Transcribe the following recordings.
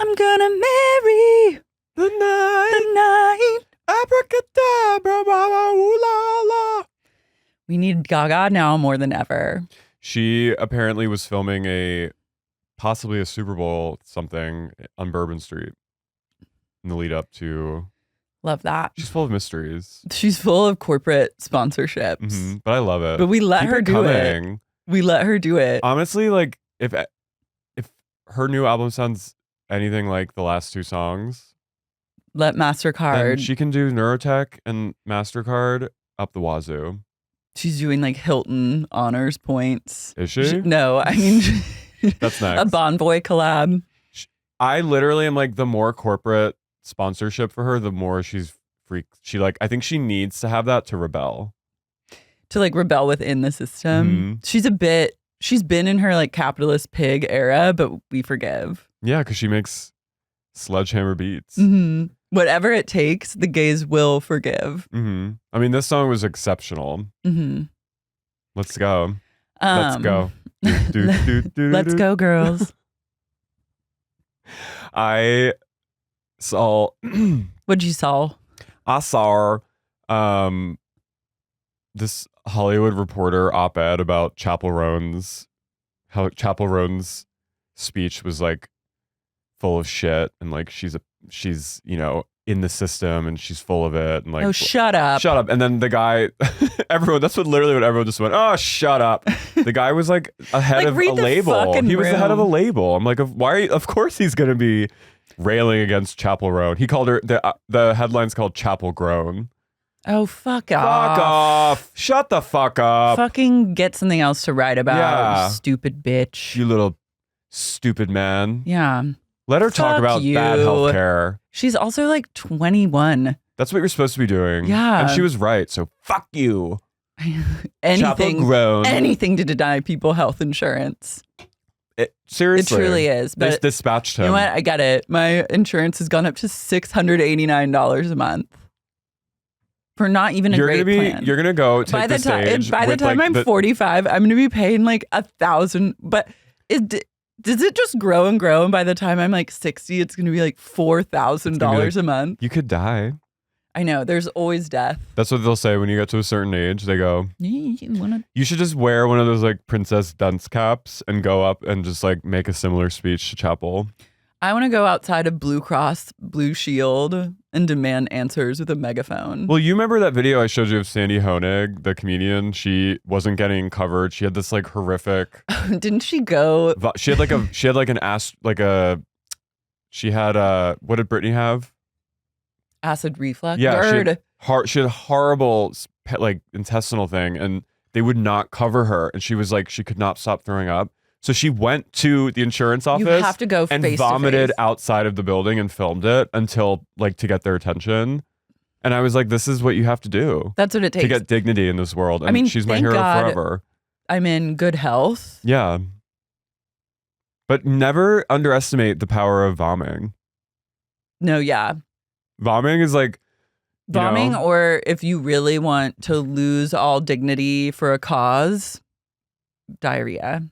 I'm gonna marry the night. the night. Abracadabra, ooh la la. We need Gaga now more than ever. She apparently was filming possibly a Super Bowl something on Bourbon Street in the lead up to. Love that. She's full of mysteries. She's full of corporate sponsorships. Mm-hmm, but I love it. But we let Keep her it do coming. it. We let her do it. Honestly, like if her new album sounds anything like the last two songs, Let then MasterCard. she can do Neurotech and MasterCard up the wazoo. She's doing like Hilton honors points. Is she? No, I mean That's next. a Bonvoy collab. I literally am like, the more corporate sponsorship for her, the more she's freaked. I think she needs to have that to rebel. To like rebel within the system. Mm-hmm. She's been in her like capitalist pig era, but we forgive. Yeah, because she makes sledgehammer beats. Mm-hmm. Whatever it takes, the gays will forgive. Mm-hmm. I mean, this song was exceptional. Mm-hmm. Let's go. Let's go. Let's go, girls. I saw. What'd you saw? I saw this Hollywood Reporter op-ed about Chappell Roan's, how Chappell Roan's speech was like full of shit, and like she's in the system and she's full of it, and like, Oh, shut up. And then the guy, that's what everyone just went, oh, shut up. The guy was like a head Like, of a read the label. fucking He was the head of a room. label. I'm like, of course he's gonna be railing against Chappell Roan. He called her, the headline's called Chappell Grown. Oh, fuck Fuck off. off. Shut the fuck up. Fucking get something else to write about, Yeah. you stupid bitch. You little stupid man. Yeah. Let her talk Fuck about you. bad healthcare. She's also like 21. That's what you're supposed to be doing. Yeah. And she was right. So fuck you. Chappell anything Grown. anything to deny people health insurance. Seriously. It truly is. They But dispatched him. you know what? I get it. My insurance has gone up to $689 a month for not even a great plan. You're gonna go take by the stage. by the with, time like, I'm 45, I'm gonna be paying like $1,000. But does it just grow and grow? And by the time I'm like 60, it's gonna be like $4,000 a month. You could die. I know. There's always death. That's what they'll say when you get to a certain age. They go, You wanna? you should just wear one of those like princess dunce caps and go up and just like make a similar speech to Chappell. I want to go outside of Blue Cross Blue Shield and demand answers with a megaphone. Well, you remember that video I showed you of Sandy Honig, the comedian? She wasn't getting covered. She had this like horrific. Didn't she go? She had what did Britney have? Acid reflux. Yeah, GERD. she had a horrible like intestinal thing, and they would not cover her, and she was like, she could not stop throwing up. So she went to the insurance office. You have to go and face to vomited face. outside of the building and filmed it until like to get their attention. And I was like, this is what you have to do That's what it takes. to get dignity in this world. And I mean, she's my thank hero God forever. I'm in good health. Yeah. But never underestimate the power of vomiting. No, yeah. Vomiting is like, Vomiting, or if you really want to lose all dignity for a cause, diarrhea.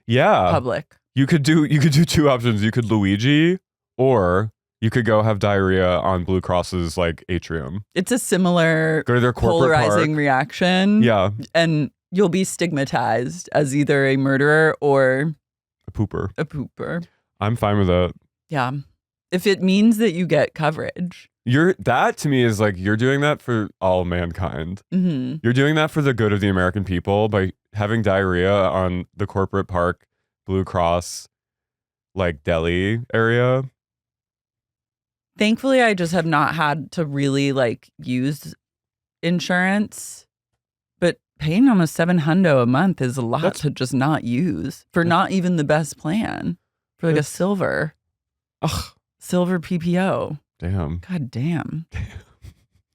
yeah. Public. You could do two options. You could Luigi, or you could go have diarrhea on Blue Cross's like atrium. It's a similar Go to their corporate polarizing park. reaction. Yeah. And you'll be stigmatized as either a murderer or A pooper. a pooper. I'm fine with it. Yeah. If it means that you get coverage. That to me is like, you're doing that for all mankind. Mm-hmm. You're doing that for the good of the American people by having diarrhea on the corporate park, Blue Cross, like deli area. Thankfully, I just have not had to really like use insurance, but paying almost $700 a month is a lot to just not use for not even the best plan for like a silver PPO. Damn. God damn.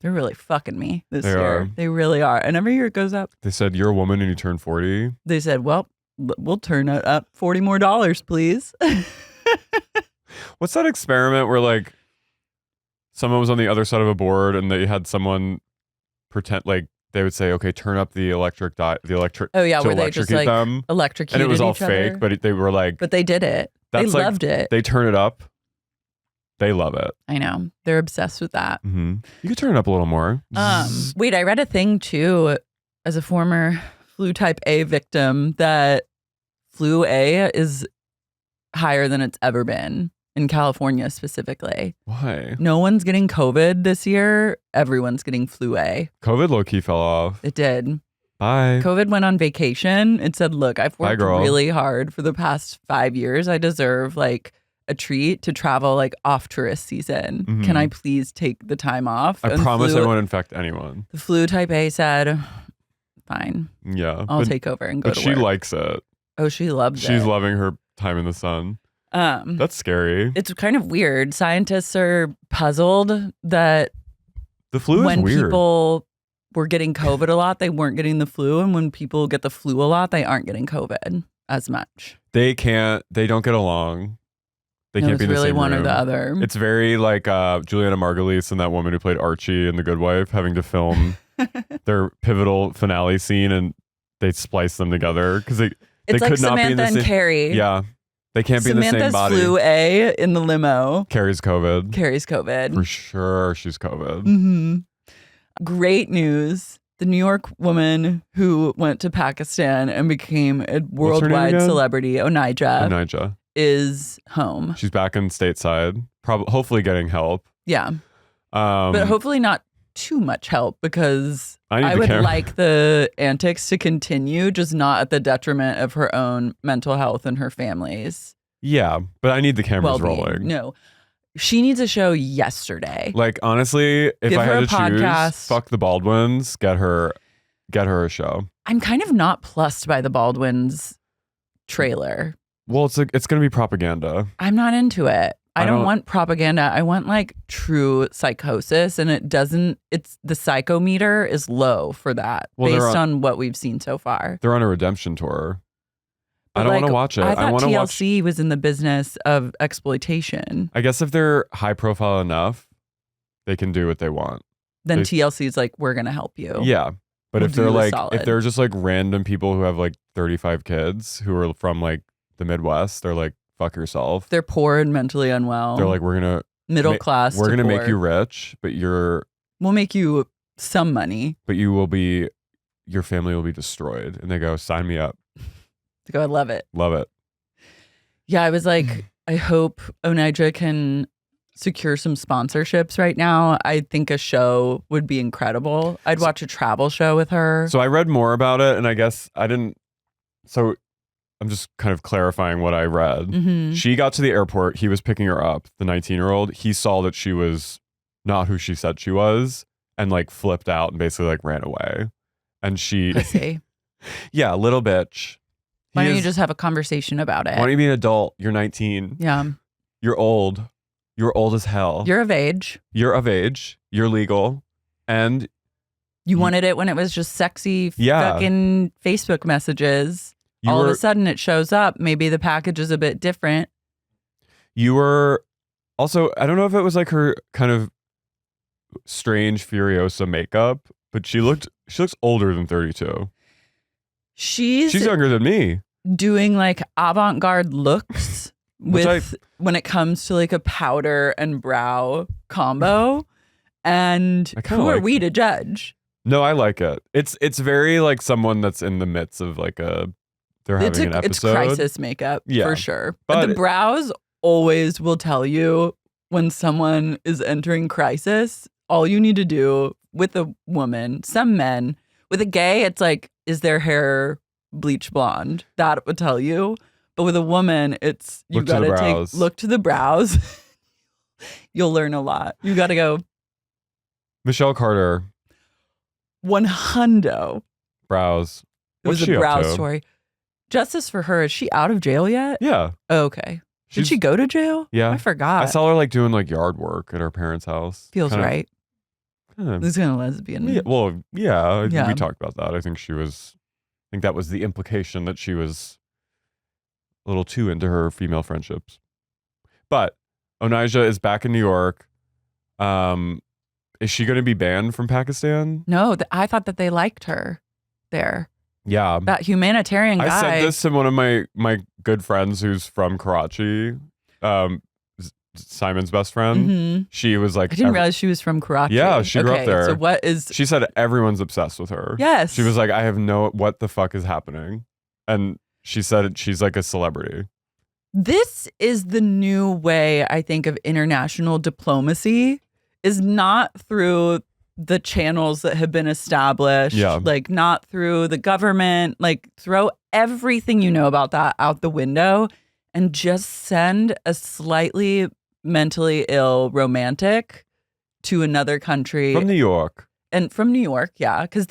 They're really fucking me this They year. are. They really are. And every year it goes up. They said you're a woman and you turn 40. They said, well, we'll turn it up $40 more, please. What's that experiment where like someone was on the other side of a board and they had someone pretend like they would say, okay, turn up the electric Oh yeah, to where they just electrocute like them. electrocuted And it was all each other. fake, but they were like, But they did it. They that's like, loved it. They turn it up. They love it. I know. They're obsessed with that. You could turn it up a little more. Wait, I read a thing too, as a former flu type A victim, that flu A is higher than it's ever been in California specifically. Why? No one's getting COVID this year. Everyone's getting flu A. COVID low-key fell off. It did. Bye. COVID went on vacation. It said, look, I've worked girl. really hard for the past 5 years. I deserve like a treat to travel like off tourist season. Can I please take the time off? I promise I won't infect anyone. The flu type A said, fine. Yeah. I'll take over and go to But she work. likes it. Oh, she loves it. She's loving her time in the sun. That's scary. It's kind of weird. Scientists are puzzled that the flu is when weird. people were getting COVID a lot, they weren't getting the flu. And when people get the flu a lot, they aren't getting COVID as much. They don't get along. They can't be in the really same one room. or the other. It's very like Juliana Margulies and that woman who played Archie in The Good Wife having to film their pivotal finale scene, and they splice them together because they It's like could not be in Samantha the and same. Carey. Yeah, they can't be in the same Samantha's body. flu A in the limo. Carrie's COVID. Carrie's COVID. For sure, she's COVID. Great news. The New York woman who went to Pakistan and became a worldwide again? celebrity, Onijah. is home. She's back in stateside. Hopefully getting help. Yeah. But hopefully not too much help, because I would like the antics to continue, just not at the detriment of her own mental health and her family's. Yeah, but I need the cameras well-being. rolling. No. She needs a show yesterday. Like, honestly, if Give I her had a to podcast. choose, fuck the Baldwins, get her a show. I'm kind of not plussed by the Baldwins trailer. Well, it's going to be propaganda. I'm not into it. I don't want propaganda. I want like true psychosis, and it's the psychometer is low for that, based on what we've seen so far. They're on a redemption tour. But I don't want to watch it. I thought want to watch. TLC was in the business of exploitation. I guess if they're high profile enough, they can do what they want. Then TLC is like, we're going to help you. Yeah. But We'll if they're do you a like, solid. if they're just like random people who have like 35 kids who are from like the Midwest, they're like, fuck yourself. They're poor and mentally unwell. They're like, we're going to middle class. We're to going to poor. make you rich, but we'll make you some money. But your family will be destroyed. And they go, sign me up. To go, I love it. Love it. Yeah, I was like, I hope Onijah can secure some sponsorships right now. I think a show would be incredible. I'd watch a travel show with her. So I read more about it, and I guess I didn't. So I'm just kind of clarifying what I read. She got to the airport. He was picking her up, the 19-year-old. He saw that she was not who she said she was, and like flipped out and basically like ran away. And she, Pussy. yeah, little bitch. Why don't you just have a conversation about it? Why don't you be an adult? You're 19. Yeah. You're old. You're old as hell. You're of age. You're of age. You're legal. And you wanted it when it was just sexy fucking Facebook messages. All of a sudden it shows up. Maybe the package is a bit different. You were also, I don't know if it was like her kind of strange Furiosa makeup, but she looks older than 32. She's younger than me. Doing like avant-garde looks when it comes to like a powder and brow combo. And who are we to judge? No, I like it. It's very like someone that's in the midst of like they're having an episode. It's crisis makeup for sure. But the brows always will tell you when someone is entering crisis. All you need to do with a woman, some men, with a gay, it's like, is their hair bleach blonde? That would tell you. But with a woman, it's you gotta look to the brows. You'll learn a lot. You gotta go. Michelle Carter. 100 brows. It was a brow story. Justice for her. Is she out of jail yet? Yeah. Oh, okay. Did she go to jail? Yeah. I forgot. I saw her like doing like yard work at her parents' house. Feels right. This kind of lesbian. Yeah, well, yeah. We talked about that. I think that was the implication, that she was a little too into her female friendships. But Onijah is back in New York. Is she going to be banned from Pakistan? No, I thought that they liked her there. Yeah. That humanitarian guy. I said this to one of my good friends who's from Karachi. Simon's best friend. Mm-hmm. She was like, I didn't realize she was from Karachi. Yeah, she grew up there. So what is? She said everyone's obsessed with her. Yes. She was like, I have what the fuck is happening? And she said she's like a celebrity. This is the new way, I think, of international diplomacy, is not through the channels that have been established, like not through the government, like throw everything you know about that out the window and just send a slightly mentally ill romantic to another country. From New York. And from New York, yeah, because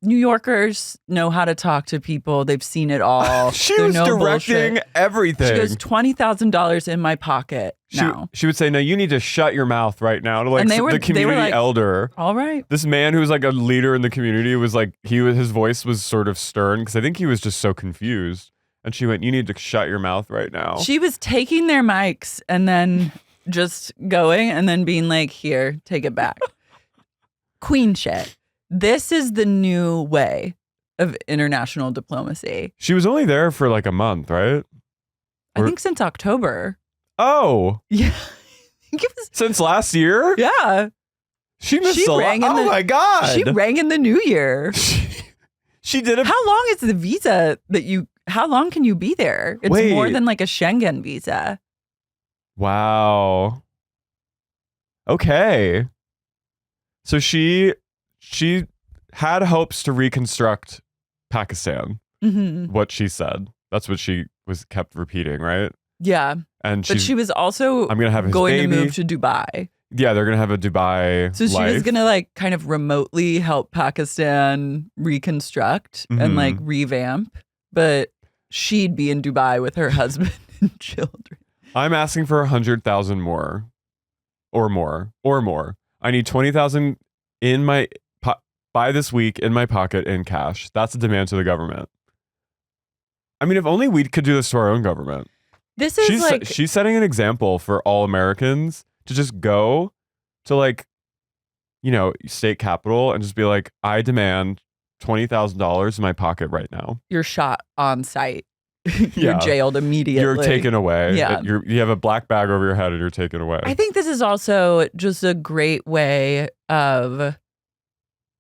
New Yorkers know how to talk to people. They've seen it all. She was directing everything. She goes, $20,000 in my pocket now. She would say, no, you need to shut your mouth right now. To like the community elder. All right. This man who was like a leader in the community was like, his voice was sort of stern because I think he was just so confused. And she went, you need to shut your mouth right now. She was taking their mics and then just going and then being like, here, take it back. Queen shit. This is the new way of international diplomacy. She was only there for like a month, right? I think since October. Oh. Yeah. Since last year? Yeah. She missed a lot. Oh my God. She rang in the new year. She did it. How long is the visa how long can you be there? It's more than like a Schengen visa. Wow. Okay. So she had hopes to reconstruct Pakistan. Mm-hmm. What she said. That's what she kept repeating, right? Yeah. But she was also going to move to Dubai. Yeah, they're going to have a Dubai So she was going to like kind of remotely help Pakistan reconstruct and like revamp. But she'd be in Dubai with her husband and children. I'm asking for 100,000 more. Or more. I need 20,000 in my by this week in my pocket in cash. That's a demand to the government. I mean, if only we could do this to our own government. This is she's setting an example for all Americans to just go to like, state capitol and just be like, I demand $20,000 in my pocket right now. You're shot on sight. You're jailed immediately. You're taken away. Yeah. You have a black bag over your head and you're taken away. I think this is also just a great way of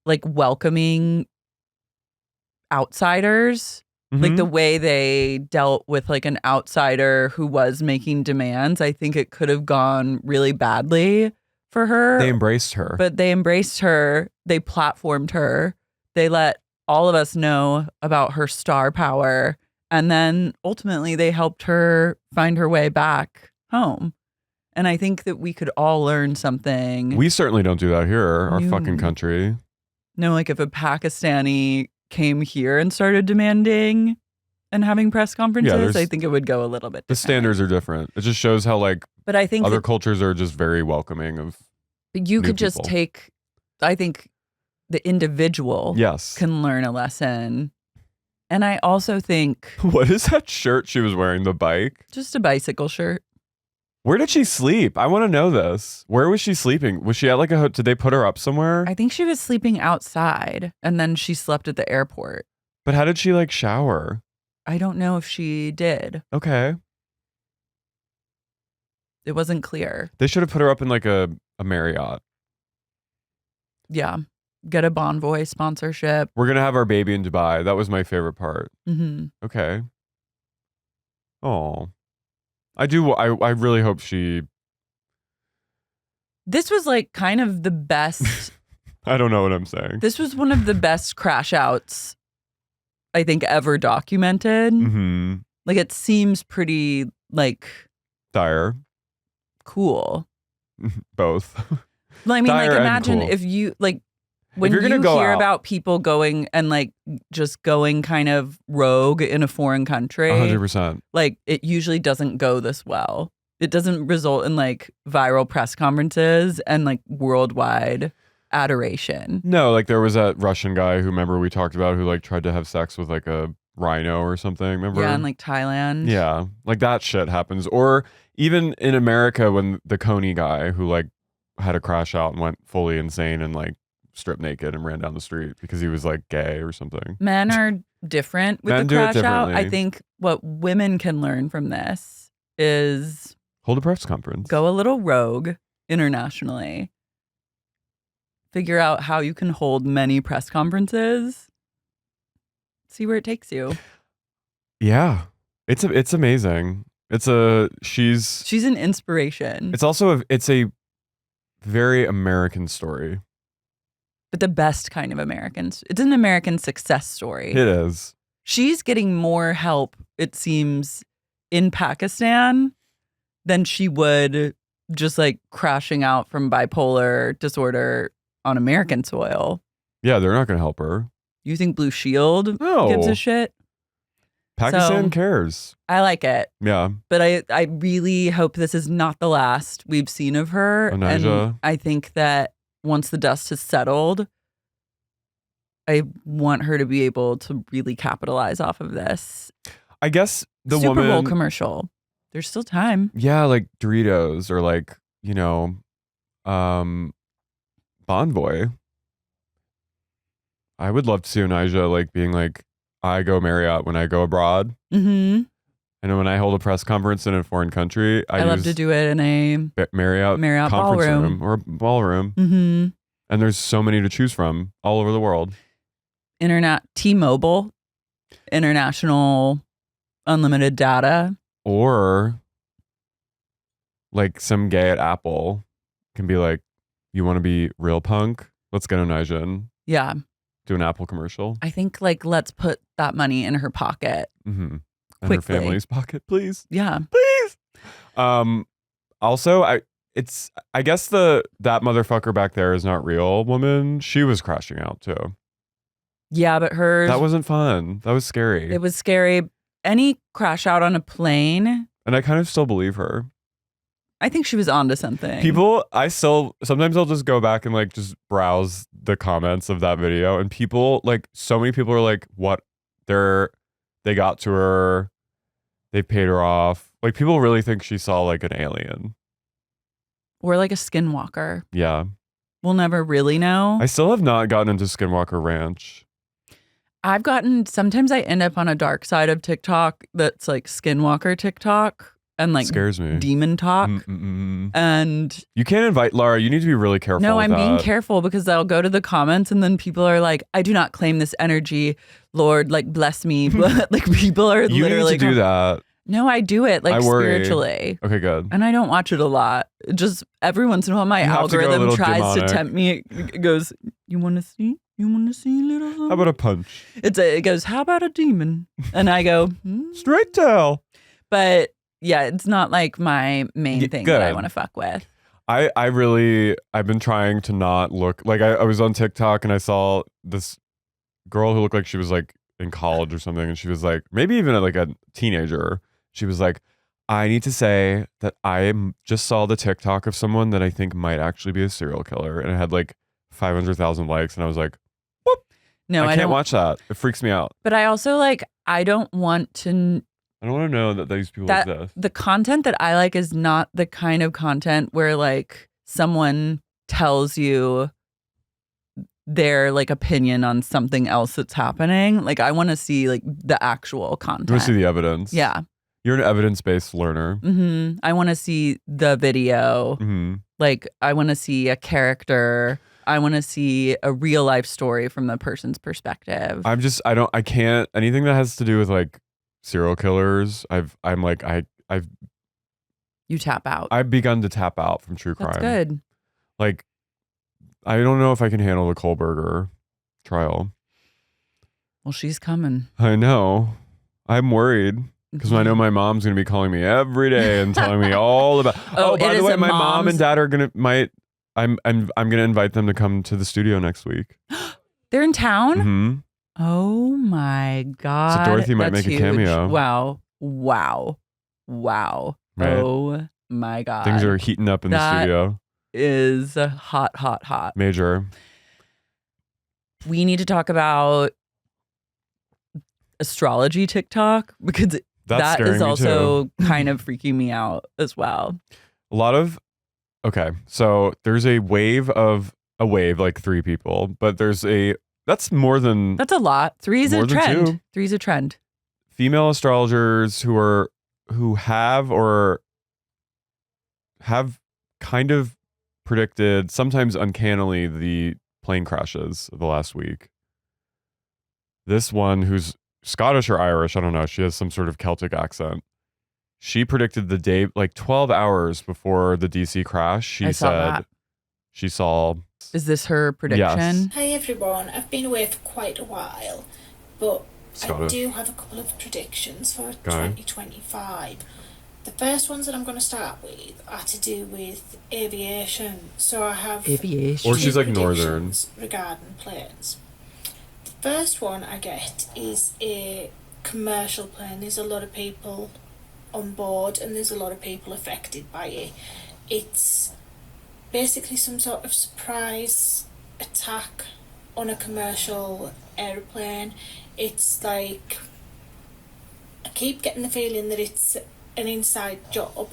like welcoming outsiders. Mm-hmm. Like the way they dealt with like an outsider who was making demands. I think it could have gone really badly for her. They embraced her. But they embraced her. They platformed her. They let all of us know about her star power. And then ultimately they helped her find her way back home. And I think that we could all learn something. We certainly don't do that here, our fucking country. No, like if a Pakistani came here and started demanding and having press conferences, I think it would go a little bit different. The standards are different. It just shows how but I think other cultures are just very welcoming of you could just take, I think the individual can learn a lesson. And I also think... What is that shirt she was wearing, the bike? Just a bicycle shirt. Where did she sleep? I want to know this. Where was she sleeping? Was she at like did they put her up somewhere? I think she was sleeping outside and then she slept at the airport. But how did she like shower? I don't know if she did. Okay. It wasn't clear. They should have put her up in like a Marriott. Yeah. Get a Bonvoy sponsorship. We're going to have our baby in Dubai. That was my favorite part. Mm-hmm. Okay. Oh. I really hope she... This was like kind of the best... I don't know what I'm saying. This was one of the best crash outs I think ever documented. Mm-hmm. Like it seems pretty like... Dire. Cool. Both. Well, I mean, dire like imagine cool. if you like... When you hear about people going and like just going kind of rogue in a foreign country, 100%. Like it usually doesn't go this well. It doesn't result in like viral press conferences and like worldwide adoration. No, like there was that Russian guy who remember we talked about who like tried to have sex with like a rhino or something. Remember? Yeah, in like Thailand. Yeah, like that shit happens. Or even in America when the Coney guy who like had a crash out and went fully insane and like stripped naked and ran down the street because he was like gay or something. Men are different with Men the do it crash out. differently. I think what women can learn from this is Hold a press conference. Go a little rogue internationally. Figure out how you can hold many press conferences. See where it takes you. Yeah. It's amazing. She's an inspiration. It's also it's a very American story. But the best kind of Americans. It's an American success story. It is. She's getting more help, it seems, in Pakistan than she would just like crashing out from bipolar disorder on American soil. Yeah, they're not going to help her. You think Blue Shield gives a shit? Pakistan cares. I like it. Yeah. But I really hope this is not the last we've seen of her. Onijah. And I think that once the dust has settled, I want her to be able to really capitalize off of this. I guess the Super woman... Bowl commercial. There's still time. Yeah, like Doritos or like, Bonvoy. I would love to see Onijah like being like, I go Marriott when I go abroad. Mm-hmm. And when I hold a press conference in a foreign country, I love to do it in a Marriott conference ballroom. room or ballroom. Mm-hmm. And there's so many to choose from all over the world. T-Mobile, international unlimited data. Or like some gay at Apple can be like, you want to be real punk? Let's get Onijah in. Yeah. Do an Apple commercial. I think like let's put that money in her pocket. Mm-hmm. In quickly. her family's pocket, please. Yeah. Please. Also, I guess that motherfucker back there is not real woman. She was crashing out too. Yeah, but hers... That wasn't fun. That was scary. It was scary. Any crash out on a plane... And I kind of still believe her. I think she was onto something. Sometimes I'll just go back and like just browse the comments of that video, and people, like, so many people are like, what? They got to her. They paid her off. Like, people really think she saw like an alien. Or like a skinwalker. Yeah. We'll never really know. I still have not gotten into Skinwalker Ranch. Sometimes I end up on a dark side of TikTok that's like Skinwalker TikTok and like scares me. Demon talk. And you can't invite Lara. You need to be really careful. No, I'm with being that. careful because I'll go to the comments and then people are like, I do not claim this energy. Lord, like bless me. Like people are you literally need to do that. No, I do it like spiritually. Okay, good. And I don't watch it a lot. Just every once in a while, my algorithm tries to tempt me. It goes, you want to see? You want to see little something? How about a punch? It goes, how about a demon? And I go, straight tail. But yeah, it's not like my main thing that I want to fuck with. I've been trying to not look like I was on TikTok and I saw this girl who looked like she was like in college or something. And she was like, maybe even like a teenager. She was like, I need to say that I just saw the TikTok of someone that I think might actually be a serial killer. And it had like 500,000 likes. And I was like, whoop. No, I can't watch that. It freaks me out. But I also like, I don't want to know that these people exist. The content that I like is not the kind of content where like someone tells you their like opinion on something else that's happening. Like I want to see like the actual content. You want to see the evidence. Yeah. You're an evidence-based learner. Mm-hmm. I want to see the video. Mm-hmm. Like I want to see a character. I want to see a real life story from the person's perspective. I can't, anything that has to do with like serial killers, You tap out. I've begun to tap out from true crime. That's good. Like, I don't know if I can handle the Kohlberger trial. Well, she's coming. I know. I'm worried because I know my mom's going to be calling me every day and telling me all about. Oh, by the way, my mom and dad are going to I'm going to invite them to come to the studio next week. They're in town? Mm-hmm. Oh my God. So Dorothy might make a cameo. Wow. Right. Oh my God. Things are heating up in the studio. Is hot. Major. We need to talk about astrology TikTok because that is also kind of freaking me out as well. Okay, so there's a wave, like 3 people, but that's a lot. 3 is a trend. 2. 3 is a trend. Female astrologers who have or have kind of predicted, sometimes uncannily, the plane crashes of the last week. This one, who's Scottish or Irish, I don't know, she has some sort of Celtic accent. She predicted the day, like 12 hours before the DC crash. She said she saw. Is this her prediction? Yes. Hi everyone, I've been away for quite a while, but Scottish. I do have a couple of predictions for 2025. The first ones that I'm going to start with are to do with aviation. So I have aviation. Or she's like northern. Regarding planes. The first one I get is a commercial plane. There's a lot of people on board and there's a lot of people affected by it. It's basically some sort of surprise attack on a commercial aeroplane. It's like, I keep getting the feeling that it's an inside job,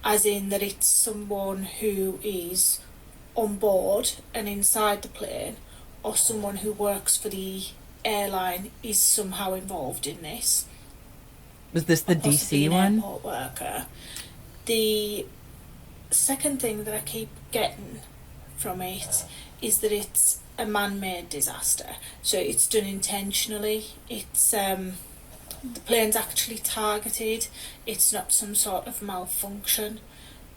as in that it's someone who is on board and inside the plane, or someone who works for the airline is somehow involved in this. Was this the DC one? Airport worker. The second thing that I keep getting from it is that it's a man-made disaster. So it's done intentionally. It's the plane's actually targeted. It's not some sort of malfunction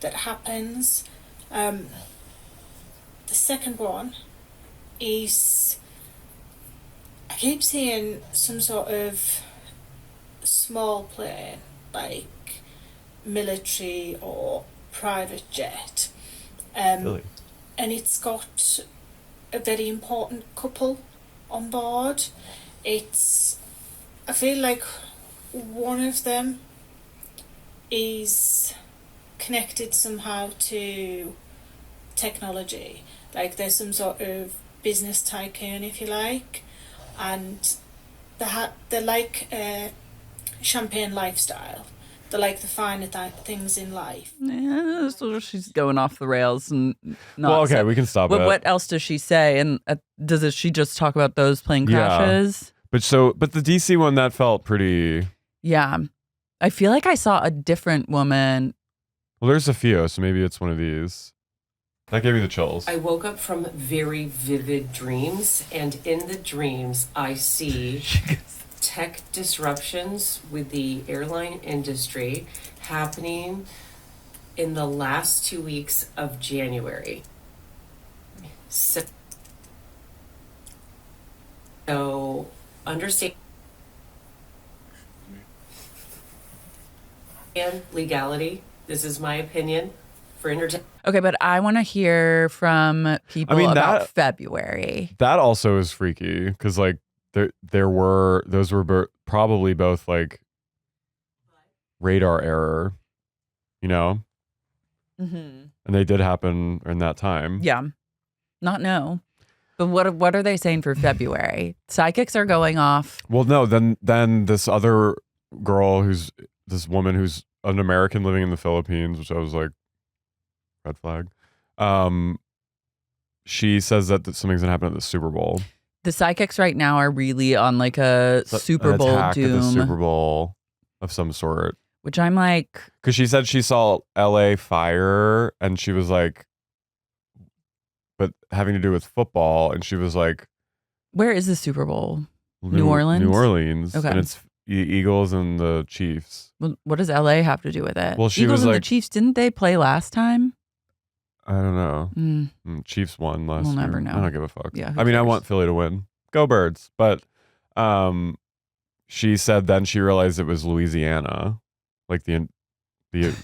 that happens. The second one is, I keep seeing some sort of small plane, like military or private jet, Really? and it's got a very important couple on board. I feel like one of them is connected somehow to technology, like there's some sort of business tycoon, if you like, and they're like a champagne lifestyle. They're like the finer things in life. Yeah, so she's going off the rails and not. Well, okay, we can stop it. What else does she say? And does she just talk about those plane crashes? But the DC one, that felt pretty. Yeah, I feel like I saw a different woman. Well, there's a few, so maybe it's one of these. That gave me the chills. I woke up from very vivid dreams, and in the dreams, I see tech disruptions with the airline industry happening in the last 2 weeks of January. So understand legality. This is my opinion for entertainment. Okay, but I want to hear from people about that, February. That also is freaky because like those were probably both like radar error, you know, and they did happen in that time. Yeah, no. But what are they saying for February? Psychics are going off. Well, no, then this other girl this woman who's an American living in the Philippines, which I was like, red flag. She says that something's gonna happen at the Super Bowl. The psychics right now are really on like a Super Bowl doom. At the Super Bowl of some sort. Which I'm like, because she said she saw LA fire, and she was like, but having to do with football, and she was like, where is the Super Bowl? New Orleans? New Orleans. Okay. And it's the Eagles and the Chiefs. Well, what does LA have to do with it? Well, she Eagles was and like, the Chiefs, didn't they play last time? I don't know. Chiefs won last year. We'll never know. I don't give a fuck. Yeah, I mean, I cares? want Philly to win. Go Birds. But she said then she realized it was Louisiana, like the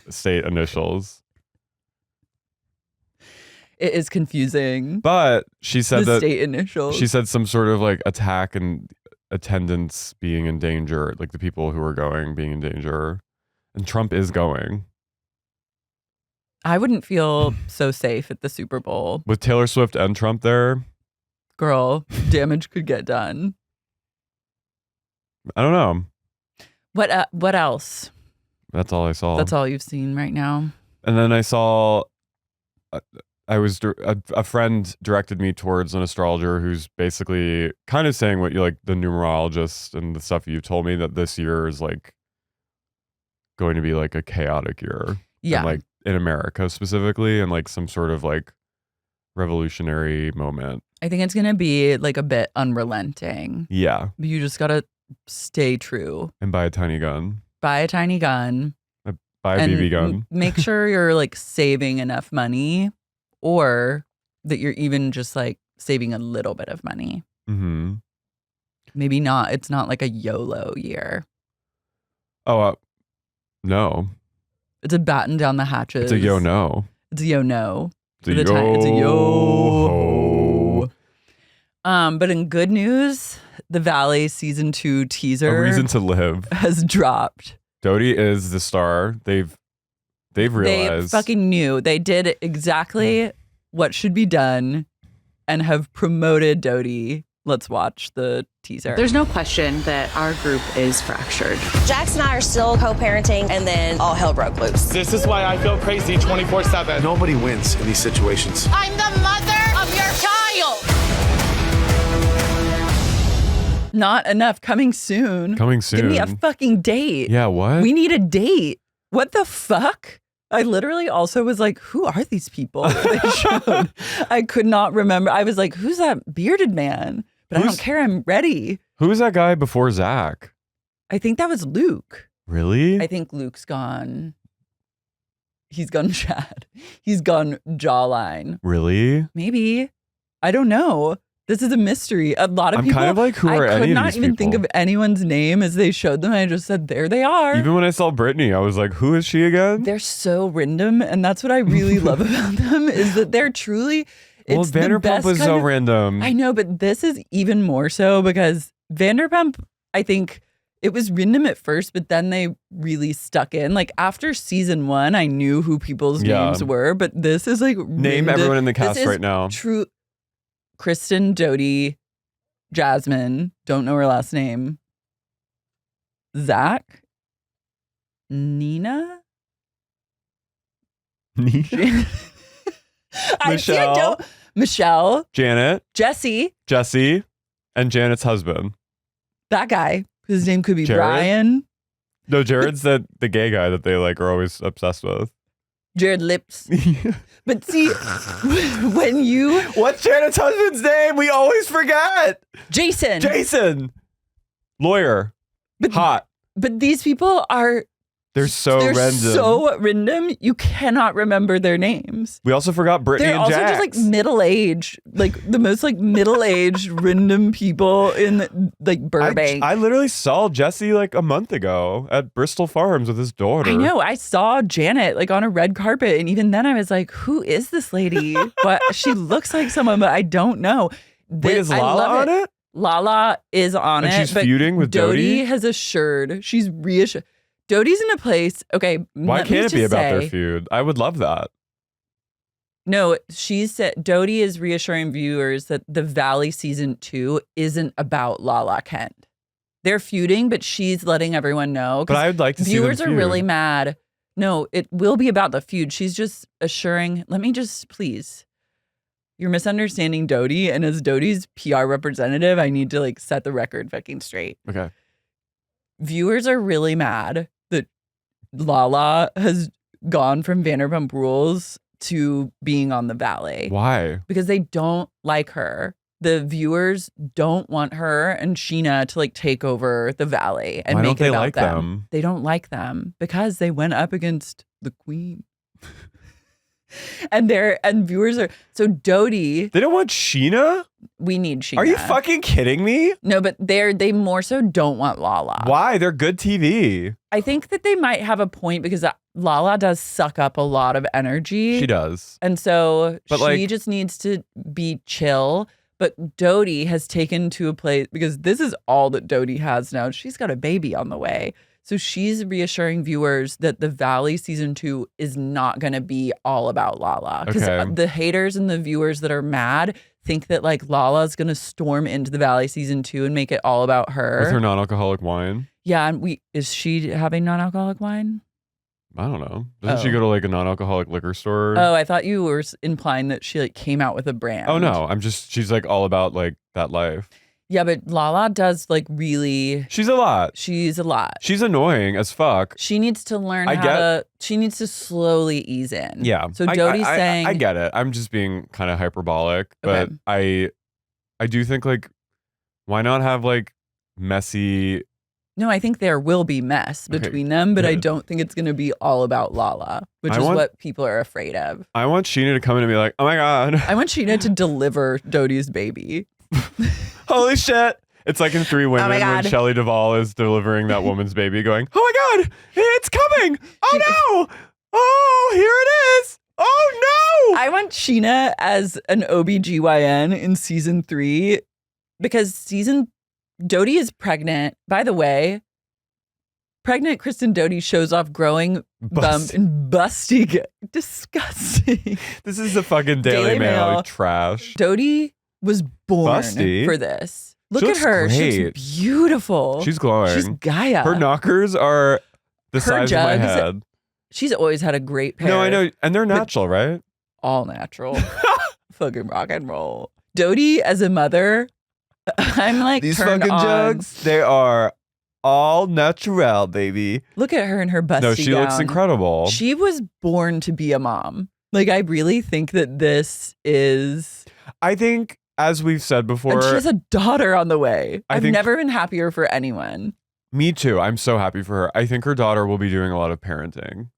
state initials. It is confusing. But she said the that state initials. she said some sort of like attack and attendance being in danger, like the people who are going being in danger, and Trump is going. I wouldn't feel so safe at the Super Bowl. With Taylor Swift and Trump there, Girl, damage could get done. I don't know. What else? That's all I saw. That's all you've seen right now. And then I saw, a friend directed me towards an astrologer who's basically kind of saying what you like, the numerologist and the stuff you told me, that this year is like going to be like a chaotic year. Yeah. And like in America specifically, and like some sort of like revolutionary moment. I think it's gonna be like a bit unrelenting. Yeah. You just gotta stay true. And buy a tiny gun. Buy a tiny gun. Buy a BB gun. Make sure you're like saving enough money, or that you're even just like saving a little bit of money. Mm-hmm. Maybe not. It's not like a YOLO year. Oh, no. It's a batten down the hatches. It's a yo-no. It's a yo-no. It's a yo. It's a yo. But in good news, the Valley season 2 teaser, A Reason to Live, has dropped. Doute is the star. They've realized. They fucking knew. They did exactly what should be done and have promoted Doute. Let's watch the teaser. There's no question that our group is fractured. Jax and I are still co-parenting, and then all hell broke loose. This is why I feel crazy 24/7. Nobody wins in these situations. I'm the mother of your child. Not enough. Coming soon. Coming soon. Give me a fucking date. Yeah, what? We need a date. What the fuck? I literally also was like, who are these people that they showed? I could not remember. I was like, who's that bearded man? But I don't care. I'm ready. Who was that guy before Zach? I think that was Luke. Really? I think Luke's gone. He's gone Chad. He's gone jawline. Really? Maybe. I don't know. This is a mystery. A lot of I'm people. kind of like, who are I could any not of these even think people? of anyone's name as they showed them. I just said, there they are. Even when I saw Britani, I was like, who is she again? They're so random, and that's what I really love about them is that they're truly. Well, It's the Vanderpump best was kind so of- random. I know, but this is even more so because Vanderpump, I think it was random at first, but then they really stuck in. Like after season 1, I knew who people's names were, but this is like Name everyone in the cast right now. True. Kristen, Doute, Jasmine, don't know her last name. Zach, Nina. Michelle. Michelle, Janet, Jesse, and Janet's husband. that guy. His name could be Jared? Brian. No, Jared's the gay guy that they like are always obsessed with. Jared Lips. But see, when you... What's Janet's husband's name? We always forget. Jason. Lawyer. But, Hot. But these people are... They're so random. so random, you cannot remember their names. We also forgot Britani They're and also Jax. just like middle-aged, like the most like middle-aged random people in like Burbank. I literally saw Jesse like a month ago at Bristol Farms with his daughter. I know. I saw Janet like on a red carpet, and even then I was like, "Who is this lady?" But she looks like someone, but I don't know. Wait, is Lala on it? Lala is on And it. she's but feuding with Doute? has assured. She's reassured. Doute's in a place. Okay, Why let me can't it be just about their say- feud? I would love that. No, she said Doute is reassuring viewers that the Valley season 2 isn't about Lala Kent. They're feuding, but she's letting everyone know. But I would like to see them viewers are feud. really mad. No, it will be about the feud. She's just assuring. Let me just please. You're misunderstanding Doute, and as Doute's PR representative, I need to like set the record fucking straight. Okay. Viewers are really mad that Lala has gone from Vanderpump Rules to being on the Valley. Why? Because they don't like her. The viewers don't want her and Sheena to like take over the Valley and Why make don't they it about like them. them? They don't like them because they went up against the queen. And viewers are so Doute. They don't want Sheena? We need Sheena. Are you fucking kidding me? No, but they more so don't want Lala. Why? They're good TV. I think that they might have a point because Lala does suck up a lot of energy. She does. And so But, she like- just needs to be chill. But Doute has taken to a place because this is all that Doute has now. She's got a baby on the way. So she's reassuring viewers that the Valley season 2 is not going to be all about Lala. Because Okay. the haters and the viewers that are mad think that like Lala's going to storm into the Valley season 2 and make it all about her. With her non-alcoholic wine? Yeah, and is she having non-alcoholic wine? I don't know. Doesn't she Oh. go to like a non-alcoholic liquor store? Oh, I thought you were implying that she like came out with a brand. Oh no, she's like all about like that life. Yeah, but Lala does like really. She's a lot. She's a lot. She's annoying as fuck. She needs to learn she needs to slowly ease in. Yeah. So Doute's saying. I get it. I'm just being kind of hyperbolic, but I do think like, why not have like messy. No, I think there will be mess between them, but I don't think it's going to be all about Lala, which is what people are afraid of. I want Sheena to come in and be like, oh my God. I want Sheena to deliver Doute's baby. Holy shit. It's like in 3 Women when Shelley Duvall is delivering that woman's baby going, oh my God, it's coming. Oh no. Oh, here it is. Oh no. I want Sheena as an OBGYN in season 3 because Doute is pregnant. By the way, pregnant Kristen Doute shows off growing bump and busty. Disgusting. This is a fucking Daily Mail trash. Doute was born busty for this. Look at her. Great. She's beautiful. She's glowing. She's Gaia. Her knockers are the size of my head. She's always had a great pair. No, I know. And they're natural, right? All natural. Fucking rock and roll. Doute as a mother, I'm like these turned fucking on. jugs, they are all natural, baby. Look at her in her busty No, she gown. looks incredible. She was born to be a mom. Like, I really think that this is... I think, as we've said before... And she has a daughter on the way. I've think, never been happier for anyone. Me too. I'm so happy for her. I think her daughter will be doing a lot of parenting.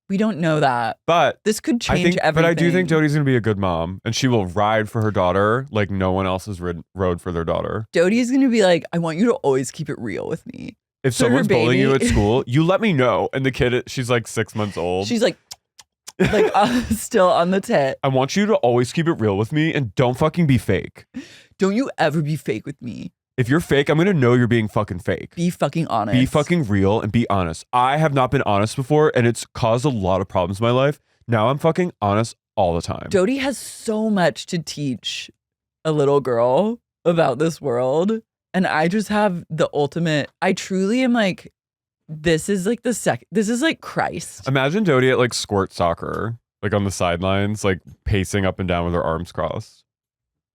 We don't know that. But this could change everything. But I do think Doute's going to be a good mom. And she will ride for her daughter like no one else has rode for their daughter. Doute's going to be like, I want you to always keep it real with me. If someone's bullying you at school, you let me know. And the kid, she's like 6 months old. She's like still on the tit. I want you to always keep it real with me and don't fucking be fake. Don't you ever be fake with me. If you're fake, I'm going to know you're being fucking fake. Be fucking honest. Be fucking real and be honest. I have not been honest before and it's caused a lot of problems in my life. Now I'm fucking honest all the time. Doute has so much to teach a little girl about this world. And I just have the ultimate, I truly am like, this is like this is like Christ. Imagine Doute at like squirt soccer, like on the sidelines, like pacing up and down with her arms crossed.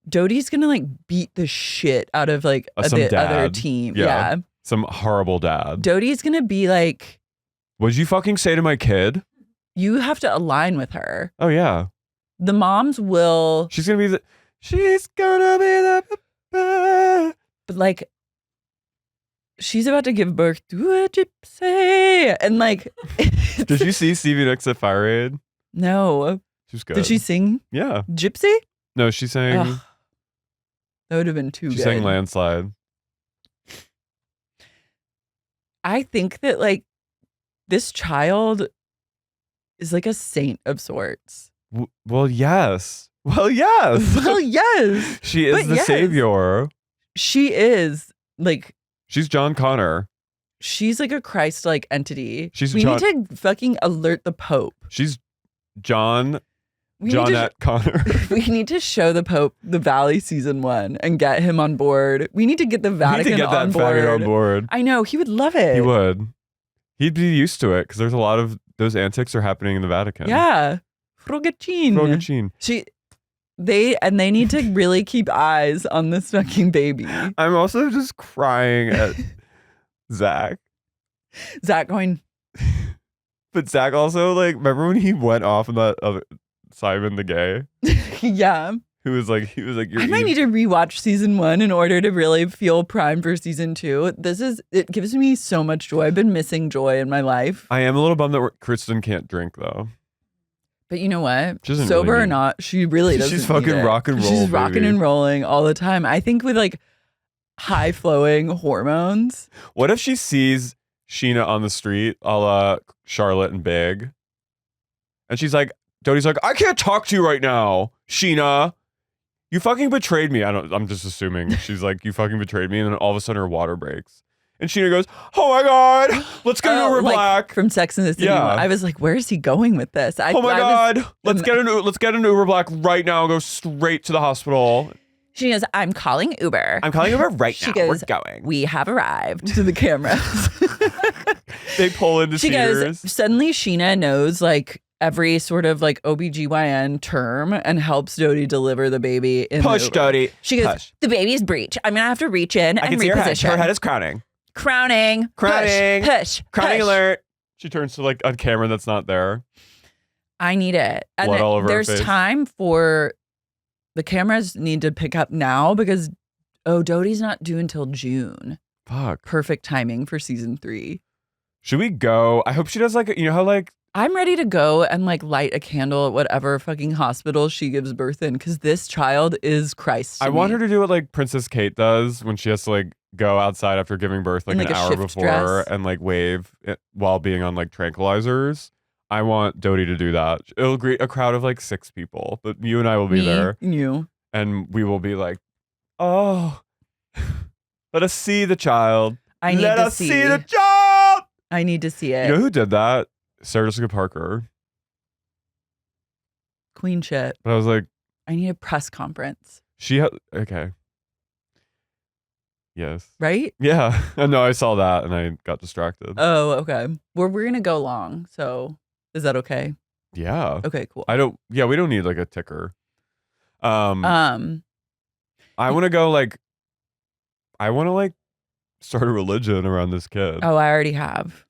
Doute's gonna like beat the shit out of like the other team. Yeah. Some horrible dad. Doute's gonna be like, what'd you fucking say to my kid? You have to align with her. Oh yeah. The moms will. She's gonna be the. But like, she's about to give birth to a gypsy, and like. Did you see Stevie Nicks at Fire Aid? No. She was good. Did she sing? Yeah. Gypsy? No, she sang. Ugh. That would have been too good. She sang Landslide. I think that like this child is like a saint of sorts. Well, yes. Well, yes. Well, yes. She is the savior. She is like. She's John Connor. She's like a Christ-like entity. We need to fucking alert the Pope. She's Johnette Connor. We need to show the Pope The Valley season 1 and get him on board. We need to get the Vatican on board. I know. He would love it. He would. He'd be used to it because there's a lot of those antics are happening in the Vatican. Yeah. Frogacine. They need to really keep eyes on this fucking baby. I'm also just crying at Zach. Zach going. But Zach also, like, remember when he went off on that other Simon the Gay? Yeah. He was like, I might need to rewatch season 1 in order to really feel primed for season 2. It gives me so much joy. I've been missing joy in my life. I am a little bummed that Kristen can't drink though. But you know what? really Sober or not, she really doesn't. She's fucking rock and roll. She's rocking and rolling all the time. I think with like high flowing hormones. What if she sees Sheena on the street, a la Charlotte and Big, and she's like, Doute's like, I can't talk to you right now, Sheena. You fucking betrayed me. I'm just assuming. She's like, you fucking betrayed me, and then all of a sudden her water breaks. And Sheena goes, oh my God, let's get an Uber Black. From Sex and the City. Yeah. I was like, where is he going with this? Oh my God, let's get an Uber Black right now and go straight to the hospital. She goes, I'm calling Uber. I'm calling Uber right now. Goes, we're going. We have arrived to the cameras. They pull into Sears. Goes, suddenly Sheena knows like every sort of like OBGYN term and helps Doute deliver the baby in Push, Doute. She goes, Push. the baby's breech. I'm going to have to reach in I and can see her head. reposition. Her head is crowning. Crowning. Crowning. Push. Crowning push. alert. She turns to like a camera that's not there. I need it. And Blood all over her there's face. time for the cameras need to pick up now because Doute's not due until June. Fuck. Perfect timing for season 3. Should we go? I hope she does like, you know how like, I'm ready to go and like light a candle at whatever fucking hospital she gives birth in because this child is Christ. I want her to do what like Princess Kate does when she has to like go outside after giving birth like In, an like, a hour shift before dress. and like wave it while being on like tranquilizers. I want Doute to do that. It'll greet a crowd of like 6 people, but you and I will be Me, there You. and we will be like, oh, let us see the child. I need Let to us see. see the child. I need to see it. You know who did that? Sarah Jessica Parker. Queen shit. But I was like, I need a press conference. okay. Yes. Right? Yeah. No, I saw that and I got distracted. Oh, okay. We're going to go long. So is that okay? Yeah. Okay, cool. We don't need like a ticker. I Um, want to go like, I want to like start a religion around this kid. oh, I already have.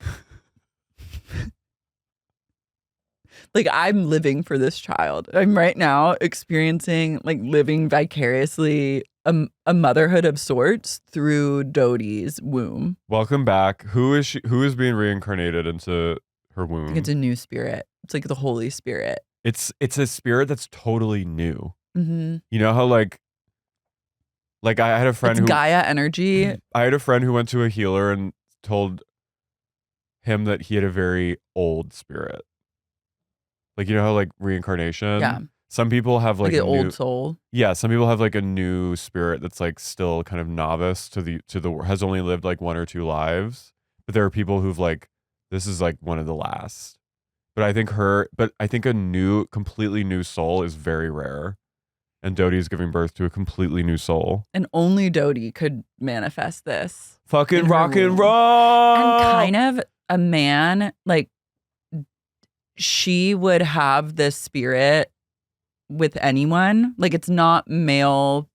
Like I'm living for this child. I'm right now experiencing like living vicariously a motherhood of sorts through Doute's womb. Welcome back. Who is she? Who is being reincarnated into her I womb? think it's a new spirit. It's like the Holy Spirit. It's a spirit that's totally new. Mm-hmm. You know how like I had a friend It's who Gaia energy. I had a friend who went to a healer and told him that he had a very old spirit. Like, you know how like reincarnation? Yeah. Some people have like an a new, old soul. yeah, some people have like a new spirit that's like still kind of novice to the has only lived like 1 or 2 lives. But there are people who've like this is like one of the last. But I think a completely new soul is very rare. And Doute is giving birth to a completely new soul. And only Doute could manifest this. Fucking In her rock and womb. roll. And kind of a man, like she would have this spirit with anyone. Like it's not male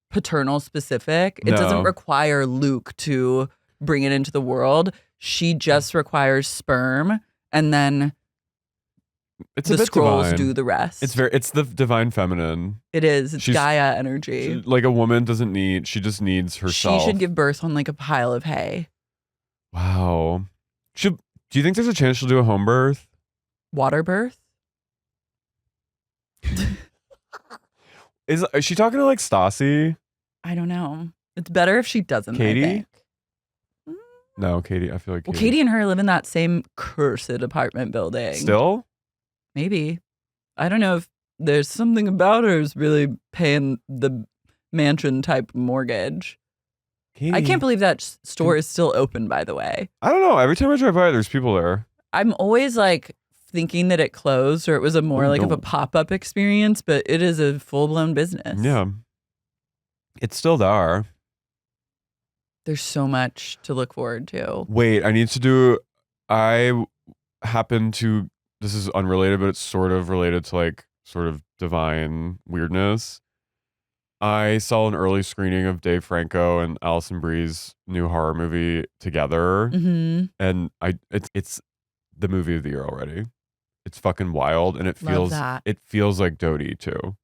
paternal specific. It doesn't No. require Luke to bring it into the world. She just requires sperm and then It's the a bit scrolls divine. do the rest. It's the divine feminine. It is. It's She's- Gaia energy. Like a woman doesn't need, she just needs herself. She should give birth on like a pile of hay. Wow. Do you think there's a chance she'll do a home birth? Water birth? Is she talking to like Stassi? I don't know. It's better if she doesn't. Katie? I think. No, Katie. I feel like Well, Katie and her live in that same cursed apartment building. Still? Maybe. I don't know if there's something about her who's really paying the mansion type mortgage. Katie. I can't believe that store is still open, by the way. I don't know. Every time I drive by, there's people there. I'm always like thinking that it closed or it was a more Oh, like of no. a pop-up experience, but it is a full-blown business. Yeah. It's still there. There's so much to look forward to. Wait, I happen to, this is unrelated, but it's sort of related to like sort of divine weirdness. I saw an early screening of Dave Franco and Alison Brie's new horror movie together. Mm-hmm. And it's the movie of the year already. It's fucking wild, and it Love feels that. like Doute too.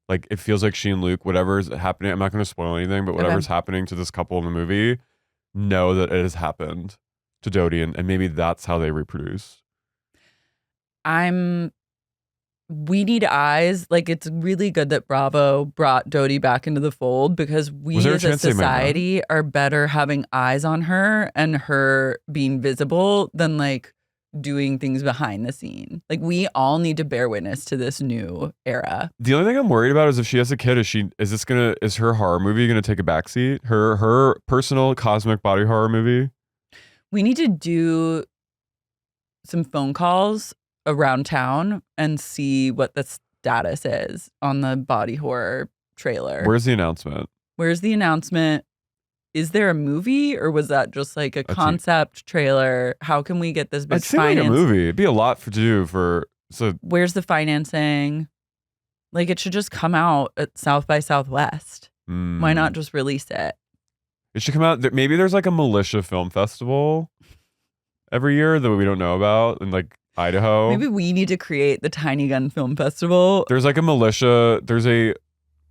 Like it feels like she and Luke, whatever's happening, I'm not going to spoil anything, but whatever's happening to this couple in the movie, know that it has happened to Doute, and maybe that's how they reproduce. We need eyes. Like it's really good that Bravo brought Doute back into the fold because we Was there a as a chance they might not? society are better having eyes on her and her being visible than like doing things behind the scene. Like we all need to bear witness to this new era. The only thing I'm worried about is if she has a kid, is her horror movie gonna take a backseat? Her personal cosmic body horror movie? We need to do some phone calls around town and see what the status is on the body horror trailer. Where's the announcement? Where's the announcement? Is there a movie or was that just like a concept trailer? How can we get this bitch I'd say like a financed? movie. It'd be a lot to do for So Where's the financing? Like, it should just come out at South by Southwest. Why not just release it? It should come out. Maybe there's like a militia film festival every year that we don't know about in like Idaho. Maybe we need to create the Tiny Gun Film Festival. There's like a militia. There's a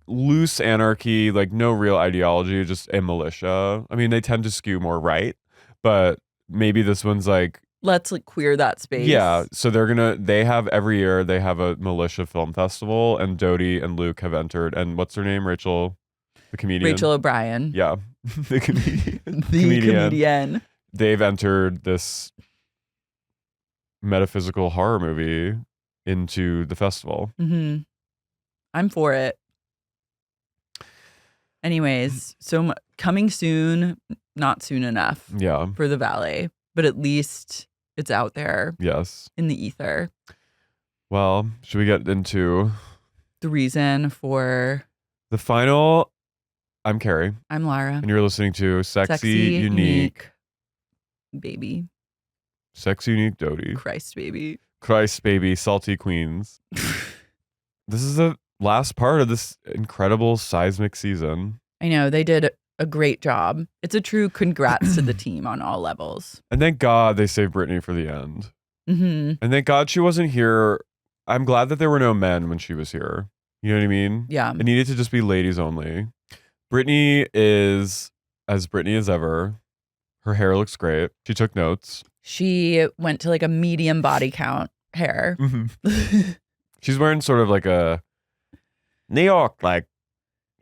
loose anarchy, like no real ideology, just a militia. I mean, they tend to skew more right, but maybe this one's like, let's like queer that space. Yeah, so they have every year they have a militia film festival, and Doute and Luke have entered. And what's her name? Rachel, the comedian. Rachel O'Brien. Yeah, the comedian. The comedian. They've entered this metaphysical horror movie into the festival. Mm-hmm. I'm for it. Anyways, so coming soon, not soon enough. Yeah. For the Valley, but at least it's out there. Yes. In the ether. Well, should we get into the reason for the final? I'm Carey. I'm Lara. And you're listening to Sexy Unique Baby. Sexy Unique Doute. Christ baby, Salty Queens. This is the last part of this incredible seismic season. I know, they did a great job. It's a true congrats to the team on all levels. And thank God they saved Britani for the end. Mm-hmm. And thank God she wasn't here. I'm glad that there were no men when she was here. You know what I mean? Yeah. It needed to just be ladies only. Britani is as Britani as ever. Her hair looks great. She took notes. She went to like a medium body count hair. Mm-hmm. She's wearing sort of like a New York, like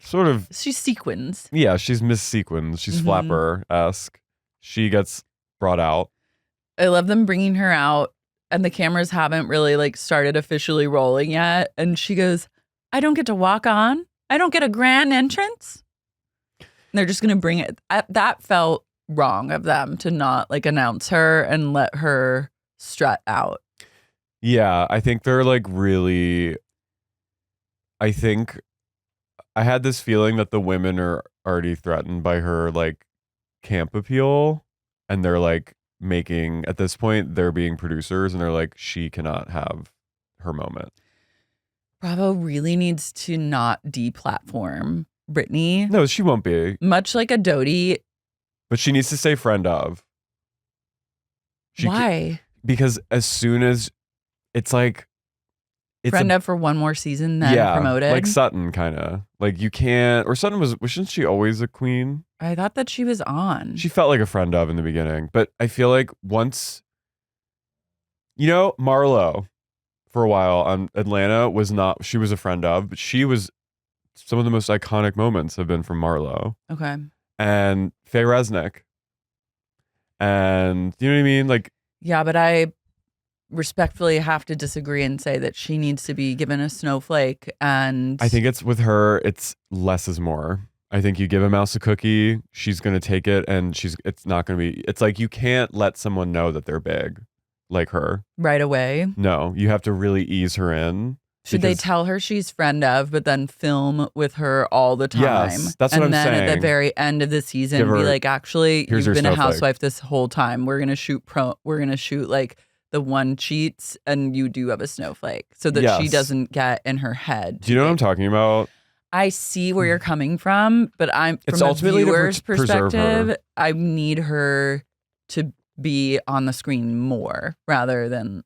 sort of. She's sequins. Yeah, she's Miss Sequins. She's Flapper-esque. She gets brought out. I love them bringing her out, and the cameras haven't really like started officially rolling yet. And she goes, I don't get to walk on. I don't get a grand entrance. And they're just going to bring it. That felt wrong of them to not like announce her and let her strut out. Yeah, I think they're like really. I think I had this feeling that the women are already threatened by her like camp appeal, and they're like making, at this point, they're being producers and they're like, she cannot have her moment. Bravo really needs to not deplatform Britani. No, she won't be. Much like a Doute. But she needs to say friend of. Why? Because as soon as it's like, friend of for one more season, then promoted. Like Sutton, kind of. Like you can't, or Sutton wasn't she always a queen? I thought that she was on. She felt like a friend of in the beginning, but I feel like once, Marlo for a while on Atlanta she was a friend of, but she was, some of the most iconic moments have been from Marlo. Okay. And Faye Resnick. And you know what I mean? Like, yeah, but I respectfully have to disagree and say that she needs to be given a snowflake. And I think it's with her, it's less is more. I think you give a mouse a cookie, she's going to take it, and it's not going to be, it's like you can't let someone know that they're big like her right away. No, you have to really ease her in. Should they tell her she's friend of, but then film with her all the time? Yes, that's what I'm saying. And then at the very end of the season, be like, actually, you've been a housewife this whole time. We're gonna shoot like the one cheats, and you do have a snowflake, so that she doesn't get in her head. Do you know what I'm talking about? I see where you're coming from, but it's from ultimately a viewer's perspective, her. I need her to be on the screen more rather than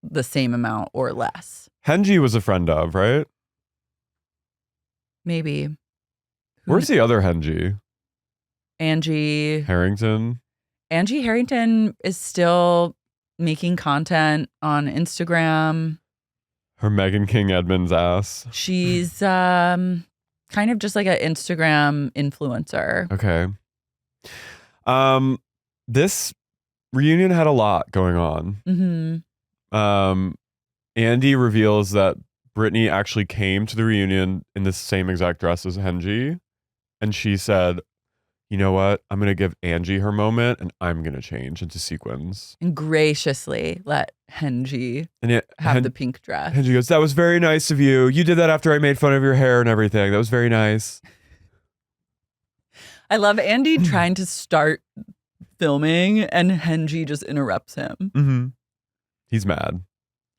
the same amount or less. Hengie was a friend of, right? Maybe. Where's the other Hengie? Angie Harrington. Angie Harrington is still making content on Instagram. Her Meghan King Edmonds ass. She's kind of just like an Instagram influencer. Okay. This reunion had a lot going on. Mm-hmm. Andy reveals that Britani actually came to the reunion in the same exact dress as Hengie. And she said, you know what? I'm going to give Angie her moment and I'm going to change into sequins. And graciously let Hengie have the pink dress. Hengie goes, that was very nice of you. You did that after I made fun of your hair and everything. That was very nice. I love Andy trying to start filming and Hengie just interrupts him. Mm-hmm. He's mad.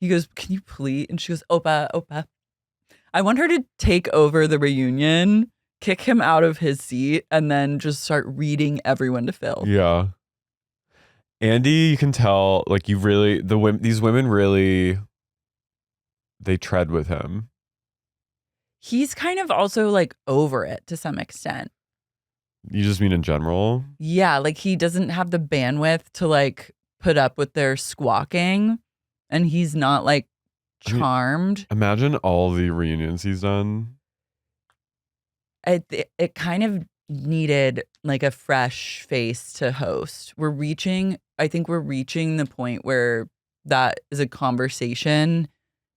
He goes, can you please? And she goes, Opa, Opa. I want her to take over the reunion, kick him out of his seat, and then just start reading everyone to Phil. Yeah. Andy, you can tell, like, these women really, they tread with him. He's kind of also like over it to some extent. You just mean in general? Yeah, like he doesn't have the bandwidth to like put up with their squawking, and he's not like charmed. Imagine all the reunions he's done. It kind of needed like a fresh face to host. I think we're reaching the point where that is a conversation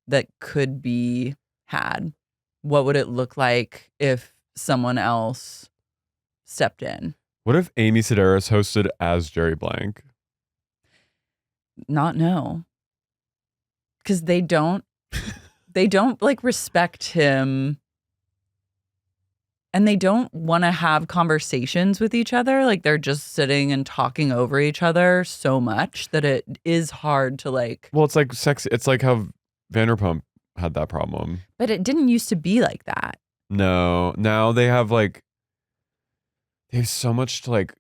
that could be had. What would it look like if someone else stepped in? What if Amy Sedaris hosted as Jerry Blank? Not know. Because they don't like respect him, and they don't want to have conversations with each other. Like they're just sitting and talking over each other so much that it is hard to like. Well, it's like sexy. It's like how Vanderpump had that problem. But it didn't used to be like that. No, now they have so much to like.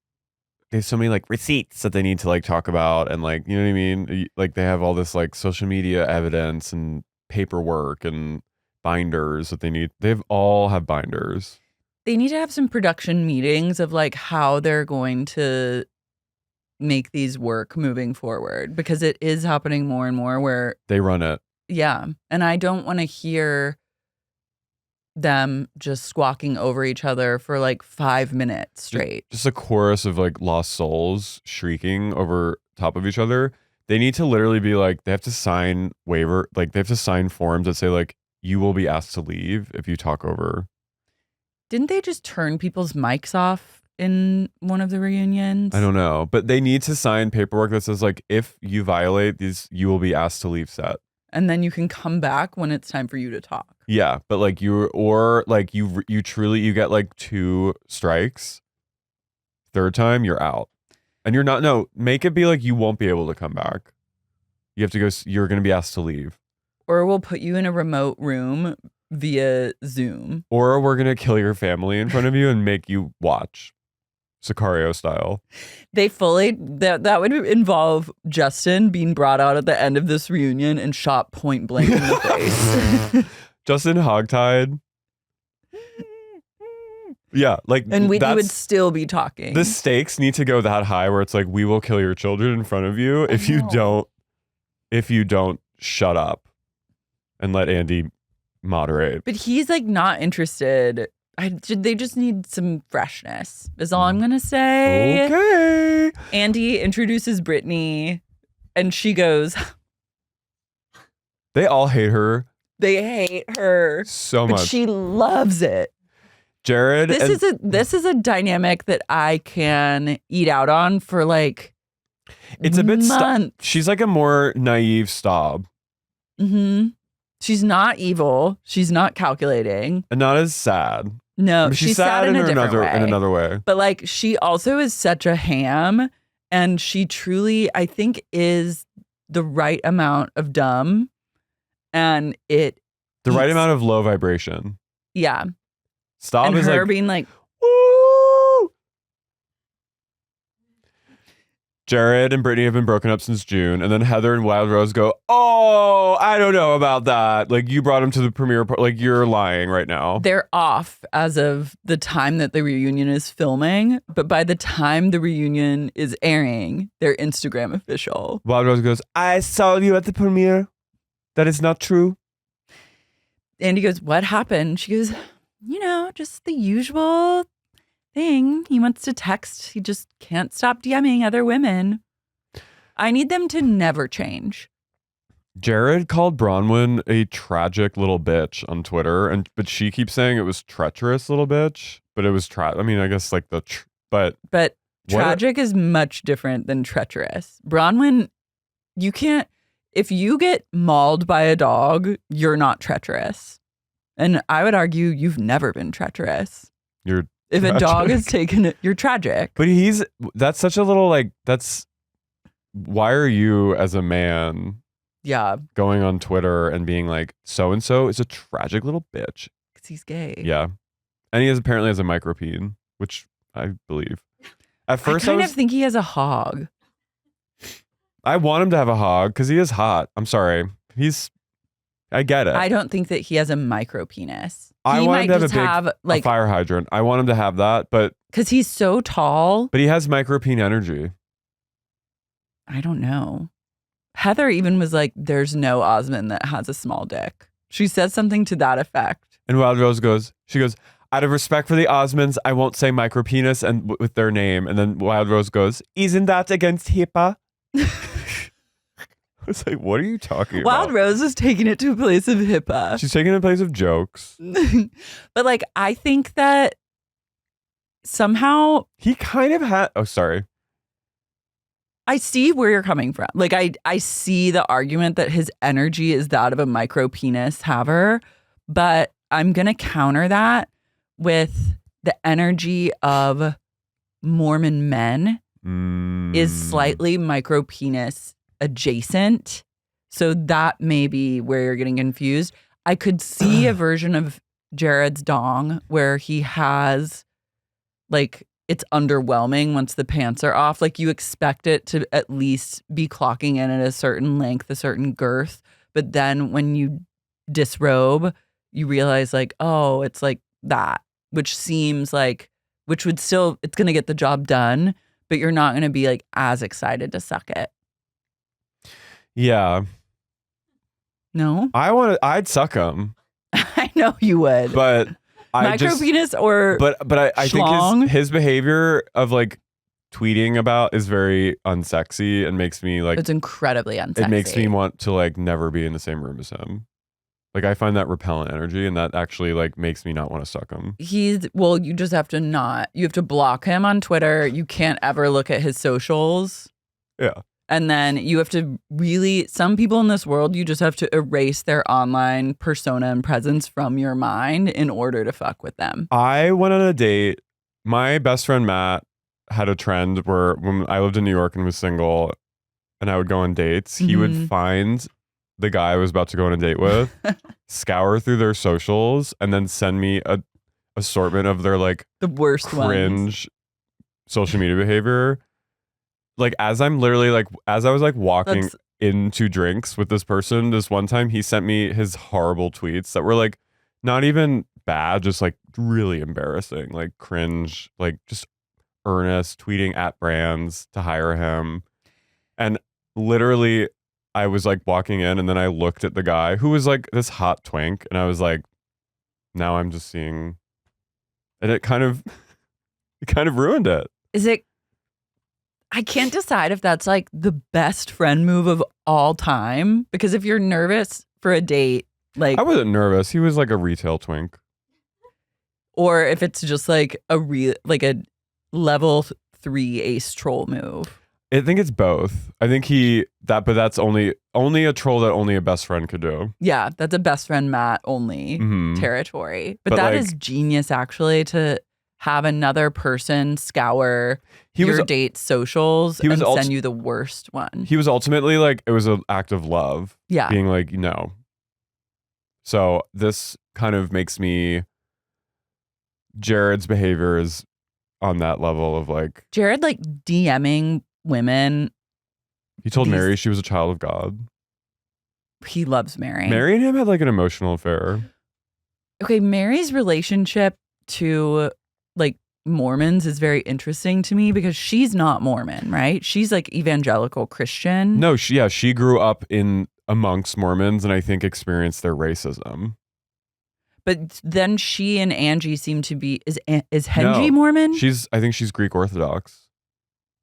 They have so many like receipts that they need to like talk about, and like, you know what I mean? Like they have all this like social media evidence and paperwork and binders that they need. All have binders. They need to have some production meetings of like how they're going to make these work moving forward, because it is happening more and more where they run it. Yeah. And I don't want to hear them just squawking over each other for like 5 minutes straight. Just a chorus of like lost souls shrieking over top of each other. They need to literally be like, they have to sign they have to sign forms that say like, you will be asked to leave if you talk over. Didn't they just turn people's mics off in one of the reunions? I don't know, but they need to sign paperwork that says like, if you violate these, you will be asked to leave set. And then you can come back when it's time for you to talk. Yeah, but like you get like 2 strikes. Third time, you're out. And you're not, no, make it be like you won't be able to come back. You have to go, you're going to be asked to leave. Or we'll put you in a remote room via Zoom. Or we're going to kill your family in front of you and make you watch. Sicario style. They that would involve Justin being brought out at the end of this reunion and shot point blank in the face. Justin hogtied. Yeah, like, and Whitney would still be talking. The stakes need to go that high where it's like, we will kill your children in front of you if you don't shut up and let Andy moderate. But he's like not interested. They just need some freshness, is all I'm going to say. Okay. Andy introduces Britani, and she goes. They all hate her. They hate her so much. But she loves it. Jared. This is a dynamic that I can eat out on for like it's a bit months. She's like a more naive Staub. Mm-hmm. She's not evil. She's not calculating. And not as sad. No, I mean, she's sad in another way. But like, she also is such a ham, and she truly, I think, is the right amount of dumb, and the right amount of low vibration. Yeah. Staub and is her like being like, woo! Jared and Britani have been broken up since June, and then Heather and Wild Rose go, oh, I don't know about that. Like, you brought him to the premiere, like, you're lying right now. They're off as of the time that the reunion is filming, but by the time the reunion is airing, they're Instagram official. Wild Rose goes, I saw you at the premiere. That is not true. Andy goes, what happened? She goes, just the usual thing. He wants to text. He just can't stop DMing other women. I need them to never change. Jared called Bronwyn a tragic little bitch on Twitter, but she keeps saying it was treacherous little bitch, but it was I mean, I guess like but tragic is much different than treacherous. Bronwyn, you can't, if you get mauled by a dog, you're not treacherous. And I would argue you've never been treacherous. If a dog is taken it, you're tragic. But that's such a little like, why are you as a man Yeah. going on Twitter and being like, so-and-so is a tragic little bitch. Because he's gay. Yeah. And he apparently has a micropene, which I believe. At first I kind of think he has a hog. I want him to have a hog because he is hot. I'm sorry. I get it. I don't think that he has a micro penis. I want him to have like a fire hydrant. I want him to have that, but because he's so tall. But he has micropene energy. I don't know. Heather even was like, "There's no Osmond that has a small dick." She said something to that effect. And Wild Rose goes, out of respect for the Osmonds, I won't say micropenis and with their name. And then Wild Rose goes, isn't that against HIPAA? I was like, what are you talking about? Wild Rose is taking it to a place of HIPAA. She's taking it to a place of jokes. But like, I think that somehow he kind of had. Oh, sorry. I see where you're coming from. Like, I see the argument that his energy is that of a micro penis haver, but I'm going to counter that with the energy of Mormon men is slightly micro penis adjacent. So that may be where you're getting confused. I could see a version of Jared's dong where he has like, it's underwhelming once the pants are off. Like you expect it to at least be clocking in at a certain length, a certain girth. But then when you disrobe, you realize like, oh, it's like that, which seems like, which would still, it's going to get the job done, but you're not going to be like as excited to suck it. Yeah. No? I'd suck him. I know you would. But micropenis or But I think his behavior of like tweeting about is very unsexy and makes me like, it's incredibly unsexy. It makes me want to like never be in the same room as him. Like I find that repellent energy and that actually like makes me not want to suck him. You just have to block him on Twitter. You can't ever look at his socials. Yeah. And then you have to some people in this world, you just have to erase their online persona and presence from your mind in order to fuck with them. I went on a date. My best friend Matt had a trend where when I lived in New York and was single and I would go on dates, he would find the guy I was about to go on a date with, scour through their socials, and then send me a assortment of their like the worst cringe social media behavior. Like as I was like walking into drinks with this person, this one time he sent me his horrible tweets that were like not even bad, just like really embarrassing, like cringe, like just earnest tweeting at brands to hire him. And literally I was like walking in and then I looked at the guy who was like this hot twink and I was like, now I'm just seeing, and it kind of ruined it. I can't decide if that's like the best friend move of all time, because if you're nervous for a date, like I wasn't nervous. He was like a retail twink. Or if it's just like a level 3 ace troll move. I think it's both. I think but that's only a troll that only a best friend could do. Yeah, that's a best friend Matt only territory. But that is genius actually, to have another person scour your date's socials and send you the worst one. He was ultimately like, it was an act of love. Yeah. Being like, no. So this kind of makes me, Jared's behavior is on that level of like. Jared like DMing women. He told Mary she was a child of God. He loves Mary. Mary and him had like an emotional affair. Okay, Mary's relationship to like Mormons is very interesting to me because she's not Mormon, right? She's like evangelical Christian. No, she grew up in amongst Mormons and I think experienced their racism. But then she and Angie seem to be, is Hengie Mormon? I think she's Greek Orthodox.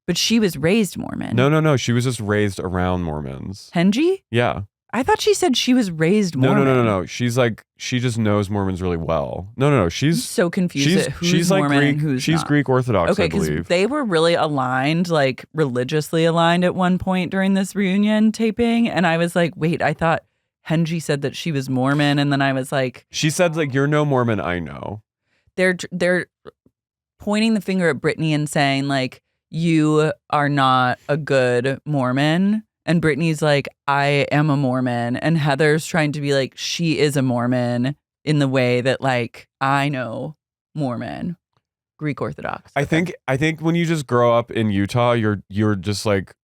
But she was raised Mormon. No. She was just raised around Mormons. Hengie? Yeah. I thought she said she was raised Mormon. No. She's like, she just knows Mormons really well. No. She's I'm so confused at who's Mormon like Greek, and who's she's not. Greek Orthodox, okay, I believe. because they were really aligned, like religiously aligned at one point during this reunion taping. And I was like, wait, I thought Hengie said that she was Mormon. And then I was like. She said like, you're no Mormon, I know. They're pointing the finger at Britani and saying like, you are not a good Mormon. And Britney's like, I am a Mormon. And Heather's trying to be like, she is a Mormon in the way that like, I know Mormon, Greek Orthodox. I think when you just grow up in Utah, you're just like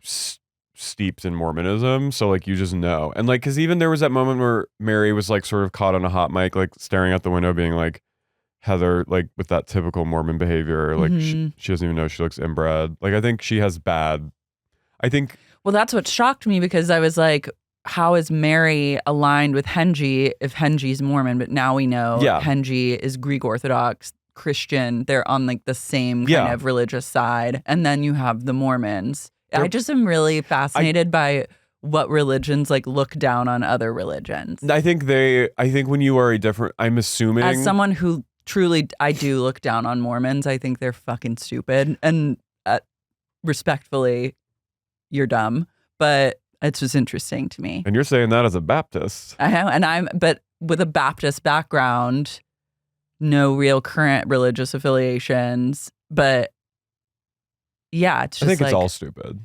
steeped in Mormonism. So like you just know. And like, cause even there was that moment where Mary was like sort of caught on a hot mic, like staring out the window being like, Heather, like with that typical Mormon behavior, like she doesn't even know she looks inbred. Like I think she has bad. Well, that's what shocked me because I was like, how is Mary aligned with Hengie if Hengie's Mormon? But now we know Hengie is Greek Orthodox Christian. They're on like the same kind of religious side. And then you have the Mormons. I just am really fascinated by what religions like look down on other religions. I think when you are I'm assuming. As someone who truly, I do look down on Mormons. I think they're fucking stupid. And respectfully, you're dumb. But it's just interesting to me. And you're saying that as a Baptist. I am. But with a Baptist background, no real current religious affiliations. But yeah, it's just I think like, it's all stupid.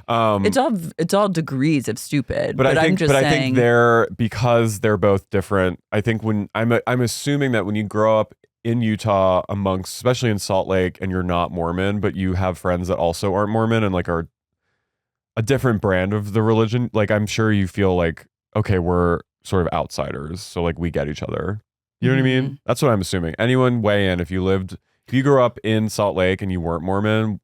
It's all degrees of stupid. But I think because they're both different. I think when I'm assuming that when you grow up in Utah amongst, especially in Salt Lake, and you're not Mormon, but you have friends that also aren't Mormon and like are a different brand of the religion, like I'm sure you feel like, okay, we're sort of outsiders, so like we get each other. You know what I mean? That's what I'm assuming. Anyone weigh in if you grew up in Salt Lake and you weren't Mormon,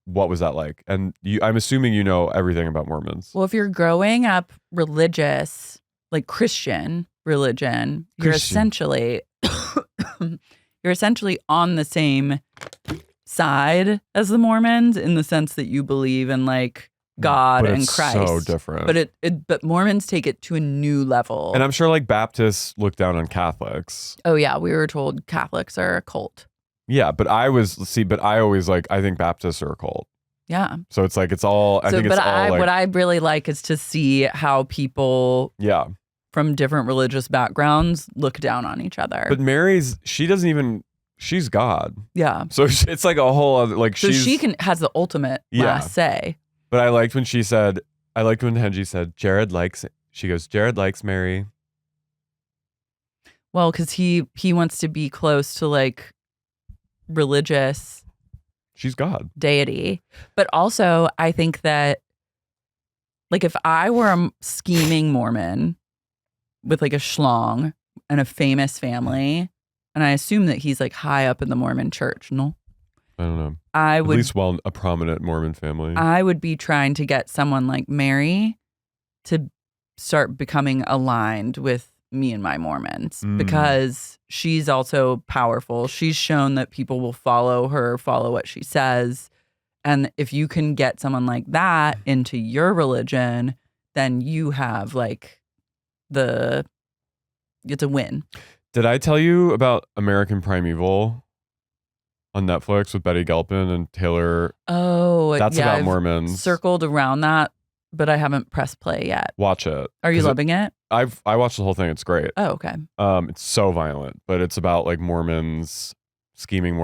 what was that like? And I'm assuming you know everything about Mormons. Well, if you're growing up religious, like Christian religion, you're essentially on the same side as the Mormons in the sense that you believe in like God and Christ. So different. But Mormons take it to a new level. And I'm sure like Baptists look down on Catholics. Oh yeah, we were told Catholics are a cult. Yeah, but I always like, I think Baptists are a cult. Yeah. So it's like, what I really like is to see how people from different religious backgrounds look down on each other. But she's God. Yeah. So it's like a whole other, like so she has the ultimate last say. But I liked when Hengie said, Jared likes Mary. Well, because he wants to be close to like religious, she's God, deity. But also I think that like if I were a scheming Mormon with like a schlong and a famous family, and I assume that he's like high up in the Mormon church, no? I don't know. At least a prominent Mormon family. I would be trying to get someone like Mary to start becoming aligned with me and my Mormons because she's also powerful. She's shown that people will follow her, follow what she says. And if you can get someone like that into your religion, then you have like it's a win. Did I tell you about American Primeval on Netflix with Betty Gilpin and Taylor? Oh, that's about Mormons. Circled around that, but I haven't pressed play yet. Watch it. Are you loving it? I watched the whole thing. It's great. Oh, okay. It's so violent, but it's about like Mormons, scheming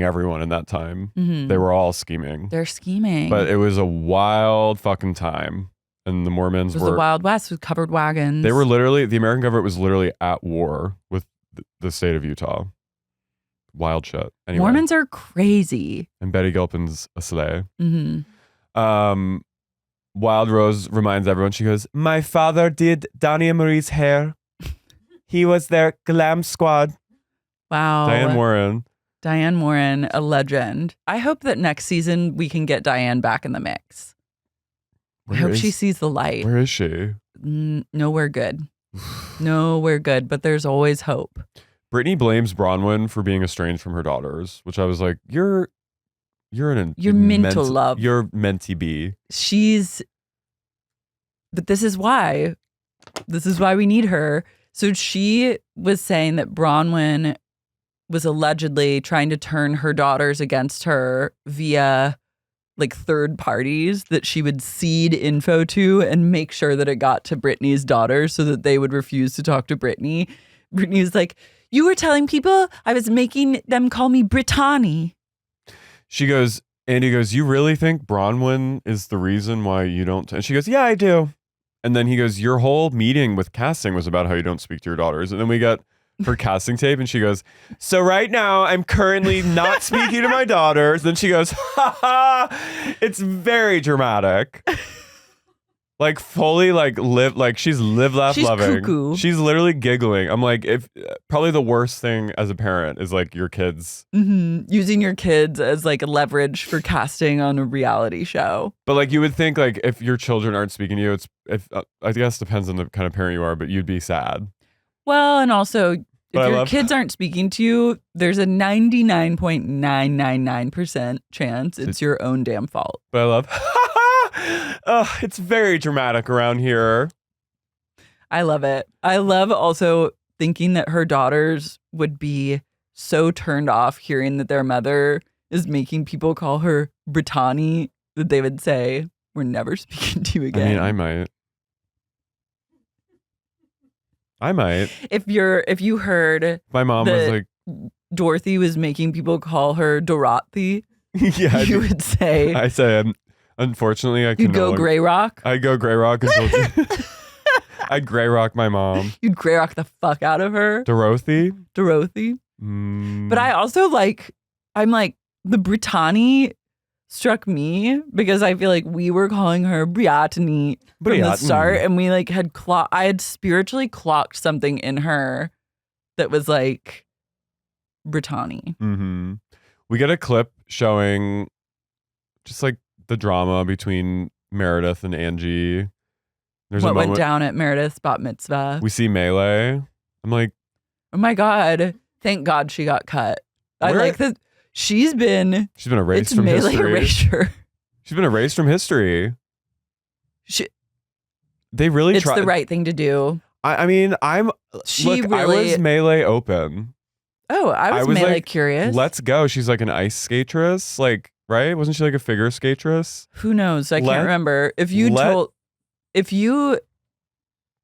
everyone in that time. Mm-hmm. They were all scheming. They're scheming. But it was a wild fucking time. And the Mormons were the Wild West with covered wagons. The American government was literally at war with the state of Utah. Wild shit. Anyway. Mormons are crazy. And Betty Gilpin's a slay. Mm-hmm. Wild Rose reminds everyone, she goes, my father did Donnie and Marie's hair. He was their glam squad. Wow. Diane Warren, a legend. I hope that next season we can get Diane back in the mix. I hope she sees the light. Where is she? Nowhere good. Nowhere good, but there's always hope. Britney blames Bronwyn for being estranged from her daughters, which I was like, you're meant to love. You're meant to be. But this is why we need her. So she was saying that Bronwyn was allegedly trying to turn her daughters against her via like third parties that she would seed info to and make sure that it got to Britney's daughters so that they would refuse to talk to Britney. Britney was like, you were telling people I was making them call me Britani. She goes, Andy goes, you really think Bronwyn is the reason why you don't? And she goes, yeah, I do. And then he goes, your whole meeting with casting was about how you don't speak to your daughters. And then we got her casting tape and she goes, so right now I'm currently not speaking to my daughters. Then she goes, ha ha, it's very dramatic. Like fully like live, like she's live, laugh, She's loving. cuckoo. She's literally giggling. I'm like, if probably the worst thing as a parent is like your kids. Using your kids as like a leverage for casting on a reality show. But like you would think like if your children aren't speaking to you, it's I guess depends on the kind of parent you are, but you'd be sad. Well, and also if But I your love- kids aren't speaking to you, there's a 99.999% chance it's your own damn fault. But I love, it's very dramatic around here. I love it. I love also thinking that her daughters would be so turned off hearing that their mother is making people call her Britani that they would say, we're never speaking to you again. I mean, I might. If you heard My mom was like, Dorothy was making people call her Dorothy, yeah, you would say I say, unfortunately, I can you'd go Grey Rock. I'd go Grey Rock until I'd Grey Rock my mom. You'd Grey Rock the fuck out of her. Dorothy. But I also I'm like, the Britani struck me because I feel like we were calling her Britani from the start, and we like I had spiritually clocked something in her that was like Britani. Mm-hmm. We get a clip showing just like the drama between Meredith and Angie. There's What went down at Meredith's bat mitzvah. We see Melee. I'm like, oh my God. Thank God she got cut. I Where- like that she's been erased it's from Melee history. erasure. She's been erased from history. They really It's try. the right thing to do. I mean, I was Melee open. Oh, I was Melee like, curious. Let's go. She's like an ice skatress, like, right? Wasn't she like a figure skatress? Who knows? I can't remember.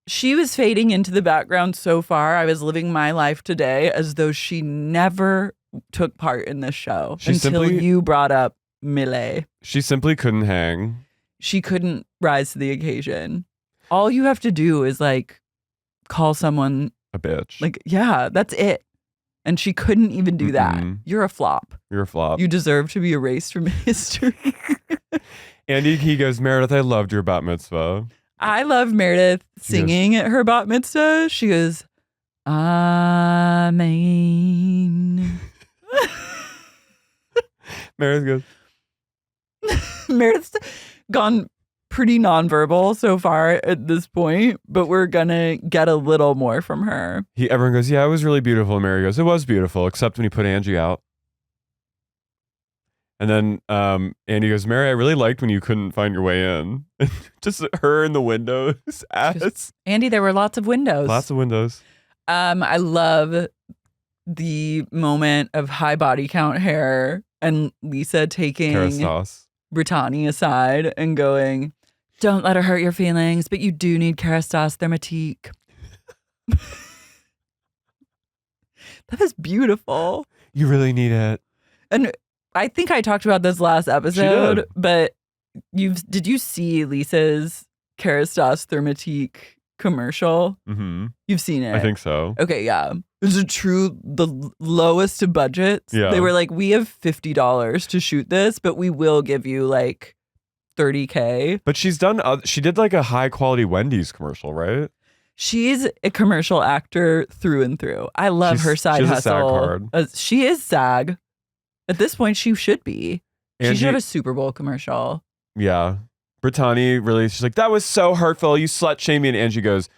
She was fading into the background so far. I was living my life today as though she never took part in this show until you brought up Melee. She simply couldn't hang. She couldn't rise to the occasion. All you have to do is like call someone a bitch. Like, yeah, that's it. And she couldn't even do that. Mm-mm. You're a flop. You're a flop. You deserve to be erased from history. Andy, he goes, Meredith, I loved your bat mitzvah. I love Meredith singing at her bat mitzvah. She goes, Amen. Meredith goes. Meredith's gone pretty nonverbal so far at this point, but we're gonna get a little more from her. Everyone goes, yeah, it was really beautiful. And Mary goes, it was beautiful, except when you put Angie out. And then Andy goes, Mary, I really liked when you couldn't find your way in. Just her in the windows. Andy, there were lots of windows. Lots of windows. I love the moment of high body count hair and Lisa taking Britani aside and going, don't let her hurt your feelings, but you do need Kerastase thermatique. That is beautiful. You really need it. And I think I talked about this last episode, but did you see Lisa's Kerastase thermatique commercial? Mm-hmm. You've seen it. I think so. Okay, yeah. It's the lowest of budgets. Yeah. They were like, we have $50 to shoot this, but we will give you like $30K. But she did like a high quality Wendy's commercial, right? She's a commercial actor through and through. I love her side she's hustle. A SAG card. She is SAG. At this point, she should be. Angie, she should have a Super Bowl commercial. Yeah. Britani really, she's like, that was so hurtful. You slut shame me. And Angie goes,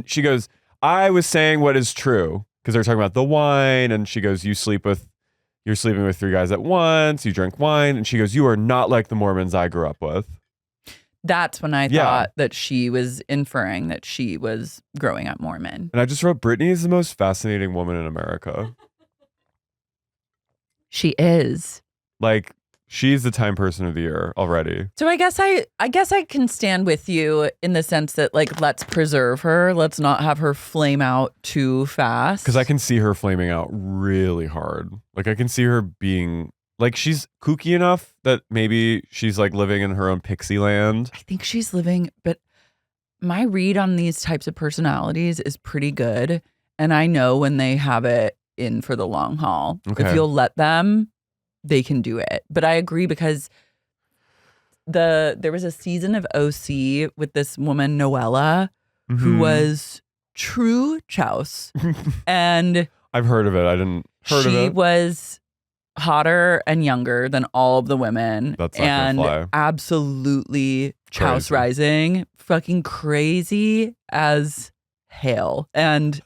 she goes, I was saying what is true. Because they're talking about the wine. And she goes, you're sleeping with 3 guys at once. You drink wine. And she goes, you are not like the Mormons I grew up with. That's when I thought that she was inferring that she was growing up Mormon. And I just wrote, Britney is the most fascinating woman in America. She is. Like, she's the Time Person of the Year already. So I guess I can stand with you in the sense that, like, let's preserve her. Let's not have her flame out too fast. Because I can see her flaming out really hard. Like, I can see her being Like she's kooky enough that maybe she's like living in her own pixie land. I think she's living, but my read on these types of personalities is pretty good. And I know when they have it in for the long haul. Okay. If you'll let them, they can do it. But I agree because there was a season of OC with this woman, Noella, who was true chouse. And I've heard of it. I didn't heard of it. She was hotter and younger than all of the women. That's not and gonna fly. Absolutely Crazy. house rising, fucking crazy as hell. And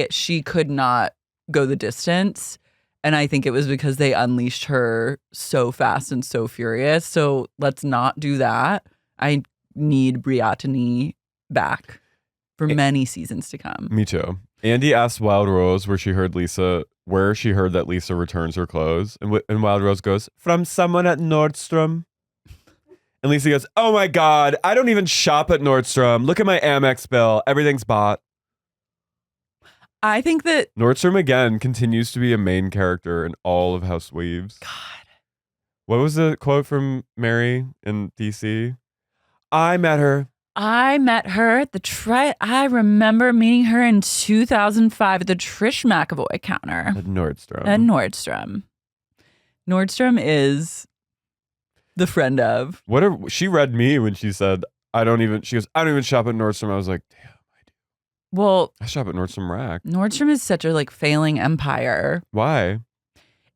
she could not go the distance. And I think it was because they unleashed her so fast and so furious. So let's not do that. I need Britani back for many seasons to come. Me too. Andy asked Wild Rose where she heard that Lisa returns her clothes. And Wild Rose goes, from someone at Nordstrom. And Lisa goes, oh my God, I don't even shop at Nordstrom. Look at my Amex bill. Everything's bought. I think that Nordstrom, again, continues to be a main character in all of House Weaves. God. What was the quote from Mary in DC? I met her at the I remember meeting her in 2005 at the Trish McAvoy counter. At Nordstrom. Nordstrom is the friend of. She read me when she said, I don't even shop at Nordstrom. I was like, damn. Well, I shop at Nordstrom Rack. Nordstrom is such a failing empire. Why?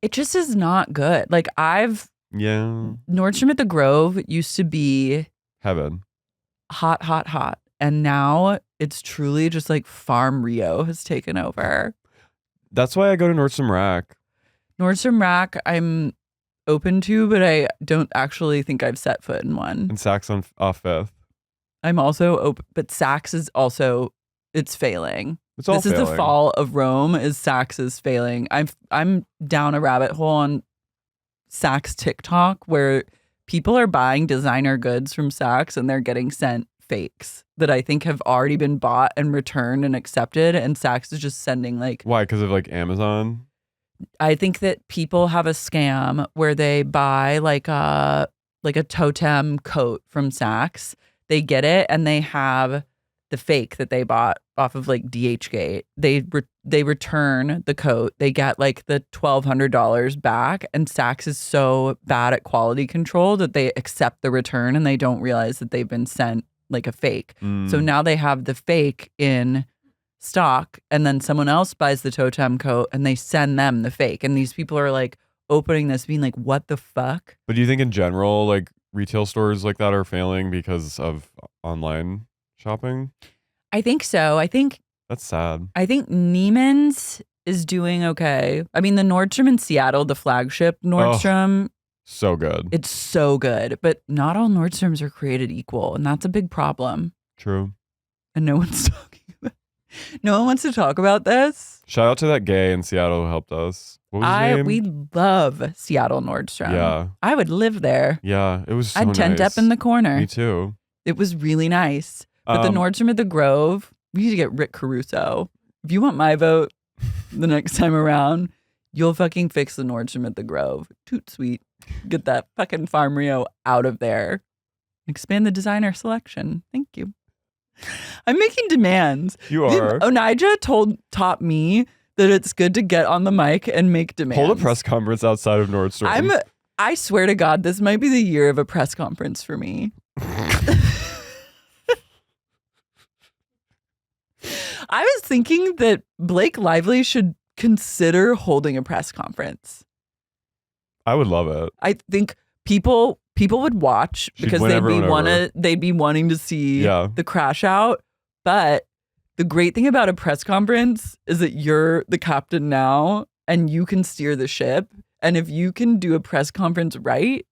It just is not good. Nordstrom at the Grove used to be heaven. Hot. And now it's truly just Farm Rio has taken over. That's why I go to Nordstrom Rack. Nordstrom Rack I'm open to, but I don't actually think I've set foot in one. And Saks off Fifth. I'm also open, but Saks is also... It's failing. This is the fall of Rome. Saks is failing. I'm down a rabbit hole on Saks TikTok where people are buying designer goods from Saks and they're getting sent fakes that I think have already been bought and returned and accepted, and Saks is just sending Why? Because of Amazon? I think that people have a scam where they buy a totem coat from Saks. They get it and they have the fake that they bought off of DHgate. They return the coat. They get the $1,200 back, and Saks is so bad at quality control that they accept the return and they don't realize that they've been sent a fake. So now they have the fake in stock, and then someone else buys the totem coat and they send them the fake. And these people are opening this being what the fuck? But do you think in general retail stores like that are failing because of online shopping? I think so. I think that's sad. I think Neiman's is doing okay. I mean, the Nordstrom in Seattle, the flagship Nordstrom, so good. It's so good, but not all Nordstroms are created equal, and that's a big problem. True. And no one wants to talk about this. Shout out to that gay in Seattle who helped us. What was his name? We love Seattle Nordstrom. Yeah. I would live there. Yeah, it was so I'd tent up in the corner. Me too. It was really nice. But the Nordstrom at the Grove, we need to get Rick Caruso. If you want my vote the next time around, you'll fucking fix the Nordstrom at the Grove. Toot sweet. Get that fucking Farm Rio out of there. Expand the designer selection. Thank you. I'm making demands. You are. Onijah taught me that it's good to get on the mic and make demands. Hold a press conference outside of Nordstrom. I swear to God, this might be the year of a press conference for me. I was thinking that Blake Lively should consider holding a press conference. I would love it. I think people would watch because they'd be wanting to see the crash out. But the great thing about a press conference is that you're the captain now and you can steer the ship. And if you can do a press conference right,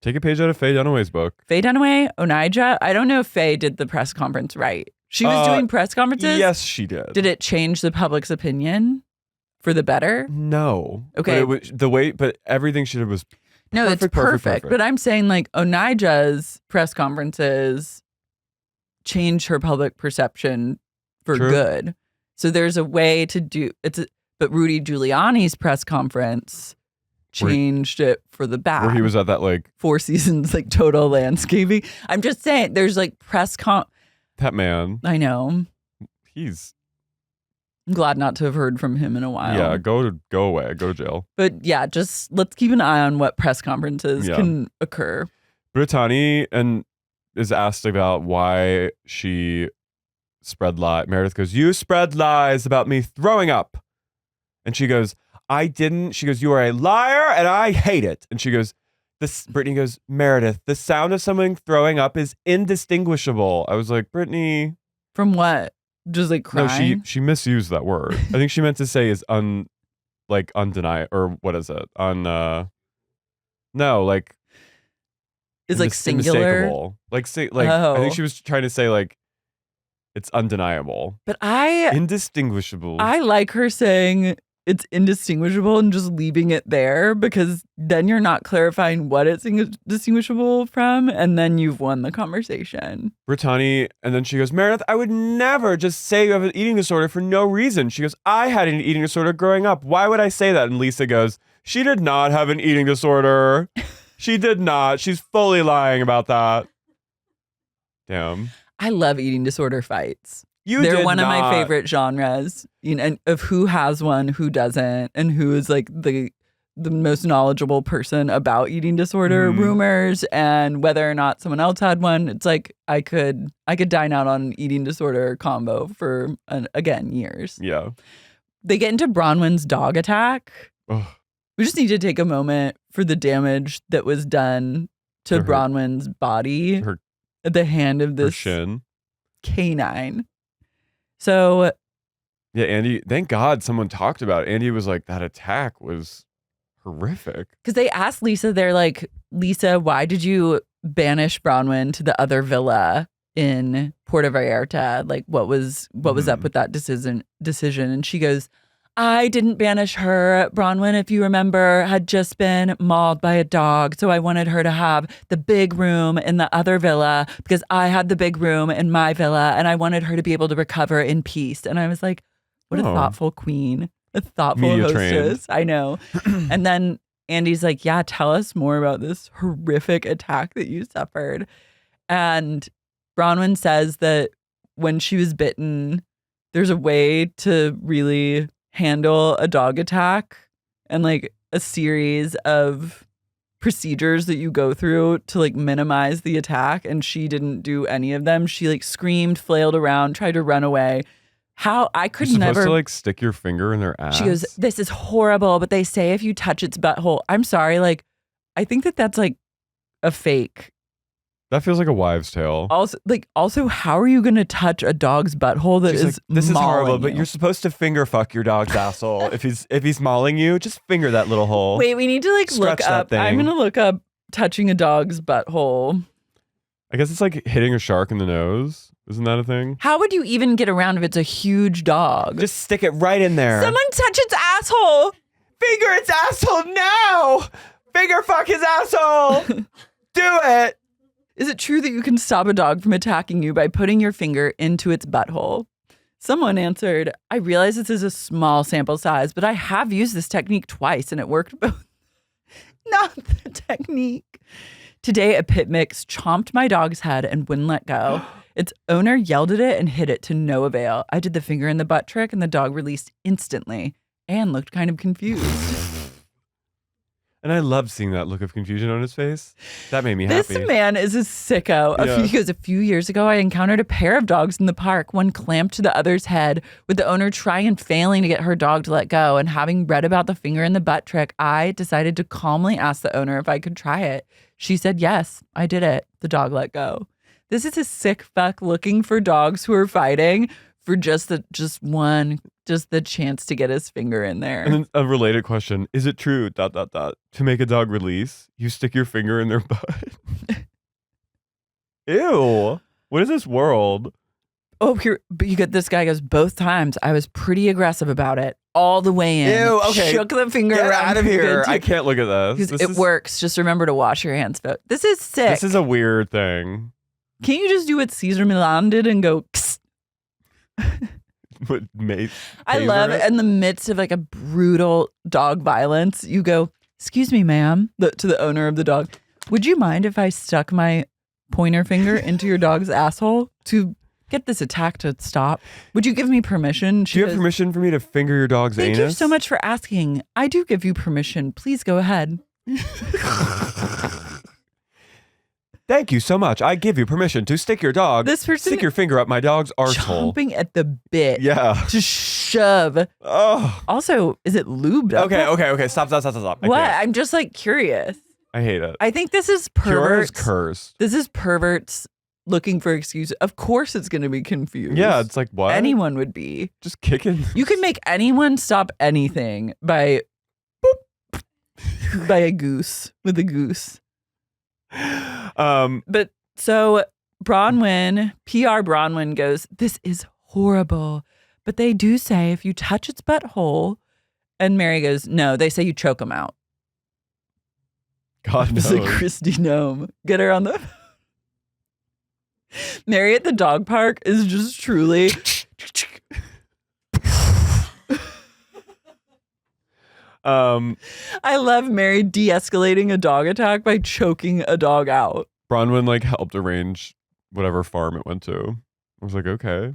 take a page out of Faye Dunaway's book. Faye Dunaway, Onijah. I don't know if Faye did the press conference right. She was doing press conferences? Yes, she did. Did it change the public's opinion for the better? No. Okay. But everything she did was perfect. But I'm saying Onijah's press conferences change her public perception for good. So there's a way to do but Rudy Giuliani's press conference changed it for the bad. Where he was at that like Four Seasons, like total landscaping. I'm just saying, there's like that man. I know. I'm glad not to have heard from him in a while. Yeah, go away, go to jail. But yeah, just let's keep an eye on what press conferences can occur. Britani is asked about why she spread lies. Meredith goes, "You spread lies about me throwing up," and she goes, "I didn't." She goes, "You are a liar, and I hate it." And she goes, Brittany goes, "Meredith, the sound of someone throwing up is indistinguishable." I was like, Brittany, from what? Just like crying? No, she misused that word. I think she meant to say is undeniable, or what is it? No, like is like singular. I think she was trying to say like it's undeniable. But indistinguishable. I like her saying it's indistinguishable and just leaving it there, because then you're not clarifying what it's distinguishable from, and then you've won the conversation. Britani, and then she goes, "Meredith, I would never just say you have an eating disorder for no reason." She goes, "I had an eating disorder growing up. Why would I say that?" And Lisa goes, "She did not have an eating disorder. She did not. She's fully lying about that." Damn. I love eating disorder fights. They're one of my favorite genres, and of who has one, who doesn't, and who is like the most knowledgeable person about eating disorder rumors and whether or not someone else had one. It's like I could dine out on an eating disorder combo for again years. Yeah. They get into Bronwyn's dog attack. Ugh. We just need to take a moment for the damage that was done to Bronwyn's body at the hand of this canine. So, yeah, Andy, thank God someone talked about it. Andy was like, that attack was horrific. Because they asked Lisa, they're like, "Lisa, why did you banish Bronwyn to the other villa in Puerto Vallarta? Like, what was up with that decision?" And she goes, "I didn't banish her. Bronwyn, if you remember, had just been mauled by a dog. So I wanted her to have the big room in the other villa because I had the big room in my villa and I wanted her to be able to recover in peace." And I was like, what a thoughtful queen, a thoughtful Media hostess. trained. I know. And then Andy's like, "Yeah, tell us more about this horrific attack that you suffered." And Bronwyn says that when she was bitten, there's a way to really handle a dog attack and like a series of procedures that you go through to like minimize the attack, and she didn't do any of them. She like screamed, flailed around, tried to run away. How I could You're never supposed to like stick your finger in their ass. She goes, "This is horrible, but they say if you touch its butthole." I'm sorry, like I think that's like a fake. That feels like a wives' tale. Also, how are you going to touch a dog's butthole that She's is like, "This is horrible, mauling but you?" you're supposed to finger fuck your dog's asshole. If he's mauling you, just finger that little hole. Wait, we need to like Stretch look that up. thing. I'm going to look up touching a dog's butthole. I guess it's like hitting a shark in the nose. Isn't that a thing? How would you even get around if it's a huge dog? Just stick it right in there. Someone touch its asshole. Finger its asshole now. Finger fuck his asshole. Do it. Is it true that you can stop a dog from attacking you by putting your finger into its butthole? Someone answered, "I realize this is a small sample size, but I have used this technique twice and it worked both." Not the technique. "Today, a pit mix chomped my dog's head and wouldn't let go. Its owner yelled at it and hit it to no avail. I did the finger in the butt trick and the dog released instantly and looked kind of confused." And I loved seeing that look of confusion on his face. That made me happy. This man is a sicko. A few years ago, I encountered a pair of dogs in the park, one clamped to the other's head, with the owner trying and failing to get her dog to let go. And having read about the finger in the butt trick, I decided to calmly ask the owner if I could try it. She said, yes, I did it. The dog let go. This is a sick fuck looking for dogs who are fighting for just the chance to get his finger in there. And then a related question. Is it true, ... to make a dog release, you stick your finger in their butt? Ew. What is this world? Oh, but you get this guy goes, "Both times I was pretty aggressive about it. All the way in. Ew, okay. Shook the finger Get around. out of here. I can't look at this. It works. Just remember to wash your hands. This is sick. This is a weird thing. Can't you just do what Caesar Milan did and go, Kss? What made I love it. In the midst of like a brutal dog violence, you go, excuse me, ma'am, to the owner of the dog, would you mind if I stuck my pointer finger into your dog's asshole to get this attack to stop? Would you give me permission? Do you have permission for me to finger your dog's anus? Thank you so much for asking. I do give you permission. Please go ahead. Thank you so much. I give you permission to stick your stick your finger up my dog's arsehole. Chomping at the bit. Yeah. To shove. Oh. Also, is it lubed up? Okay. Stop. What? I'm just like curious. I hate it. I think this is perverts. Pure is cursed. This is perverts looking for excuses. Of course it's going to be confused. Yeah, it's like, what? Anyone would be. Just kicking. You can make anyone stop anything by by a goose, with a goose. But so Bronwyn, PR Bronwyn goes, this is horrible. But they do say if you touch its butthole, and Mary goes, no, they say you choke them out. God knows. It's like Christy Gnome. Get her on the... Mary at the dog park is just truly... I love Mary de-escalating a dog attack by choking a dog out. Bronwyn like helped arrange whatever farm it went to. I was like, okay.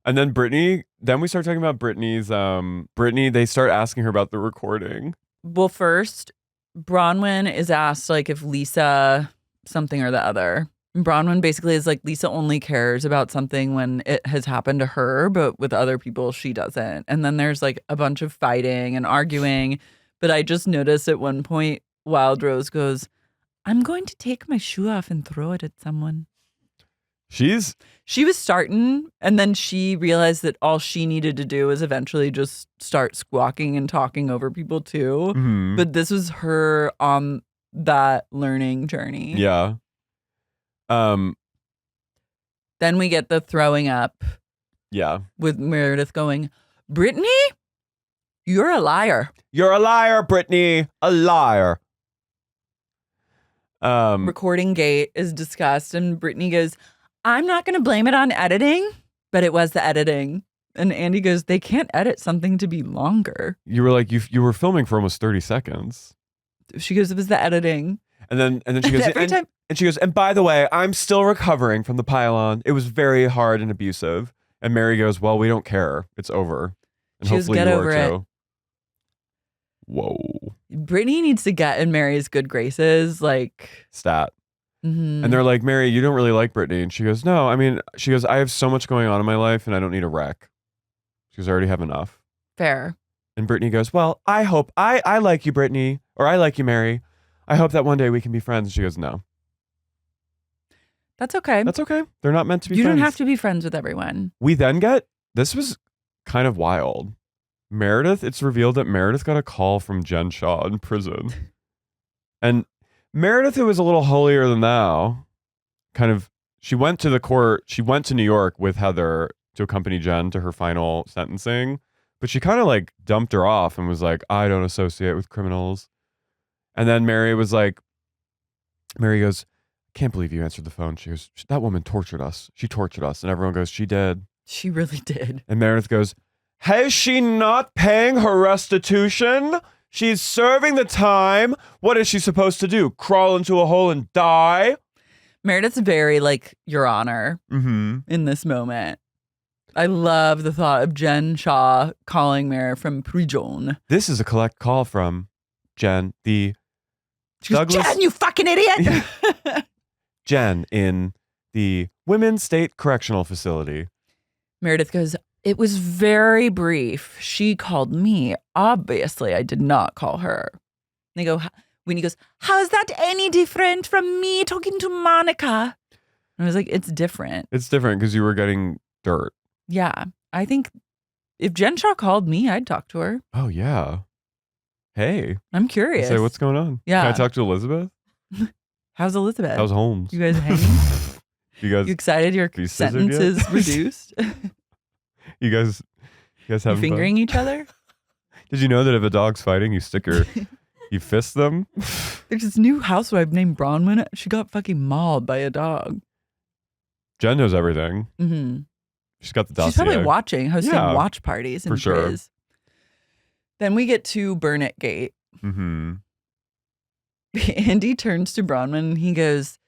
And then Britani, then we start talking about Britani's, Britani, they start asking her about the recording. Well, first, Bronwyn is asked like if Lisa something or the other. And Bronwyn basically is like, Lisa only cares about something when it has happened to her, but with other people, she doesn't. And then there's like a bunch of fighting and arguing. But I just noticed at one point, Wild Rose goes, I'm going to take my shoe off and throw it at someone. She was starting, and then she realized that all she needed to do was eventually just start squawking and talking over people too. Mm-hmm. But this was her on that learning journey. Yeah. Then we get the throwing up. Yeah. With Meredith going, Britani, you're a liar. You're a liar, Britani. A liar. Recording gate is discussed, and Britani goes, I'm not going to blame it on editing, but it was the editing. And Andy goes, they can't edit something to be longer. You were like, you were filming for almost 30 seconds. She goes, it was the editing. And then she goes, and she goes, and by the way, I'm still recovering from the pylon. It was very hard and abusive. And Mary goes, well, we don't care. It's over. And she hopefully goes, get you over are it. too. Whoa. Britani needs to get in Mary's good graces, like stat. Mm-hmm. And they're like, Mary, you don't really like Britani. And she goes, no, I mean, she goes, I have so much going on in my life and I don't need a wreck. She goes, I already have enough. Fair. And Britani goes, well, I hope I like you, Britani, or I like you, Mary. I hope that one day we can be friends. And she goes, no. That's okay. That's okay. They're not meant to be You friends. don't have to be friends with everyone. We then this was kind of wild. Meredith, it's revealed that Meredith got a call from Jen Shaw in prison. And Meredith, who was a little holier than thou, she went to the court, she went to New York with Heather to accompany Jen to her final sentencing, but she kind of like dumped her off and was like, I don't associate with criminals. And then Mary goes, can't believe you answered the phone. She goes, that woman tortured us. She tortured us. And everyone goes, she did. She really did. And Meredith goes, has she not paying her restitution? She's serving the time. What is she supposed to do? Crawl into a hole and die? Meredith's very like, Your Honor, in this moment. I love the thought of Jen Shaw calling Mary from prison. This is a collect call from Jen, She goes, Jen, you fucking idiot! Jen in the Women's State Correctional Facility. Meredith goes, it was very brief. She called me. Obviously, I did not call her. And Winnie goes, how's that any different from me talking to Monica? And I was like, it's different. It's different because you were getting dirt. Yeah. I think if Jen Shaw called me, I'd talk to her. Oh, yeah. Hey. I'm curious. Say, what's going on? Yeah. Can I talk to Elizabeth? How's Elizabeth? How's Holmes? You guys hanging? You excited your sentence is reduced? You guys have fingering each other? Did you know that if a dog's fighting, you fist them? There's this new housewife named Bronwyn. She got fucking mauled by a dog. Jen knows everything. Mm-hmm. She's got the dossier. She's probably hosting watch parties and for sure. Then we get to Burnett Gate. Mm-hmm. Andy turns to Bronwyn and he goes,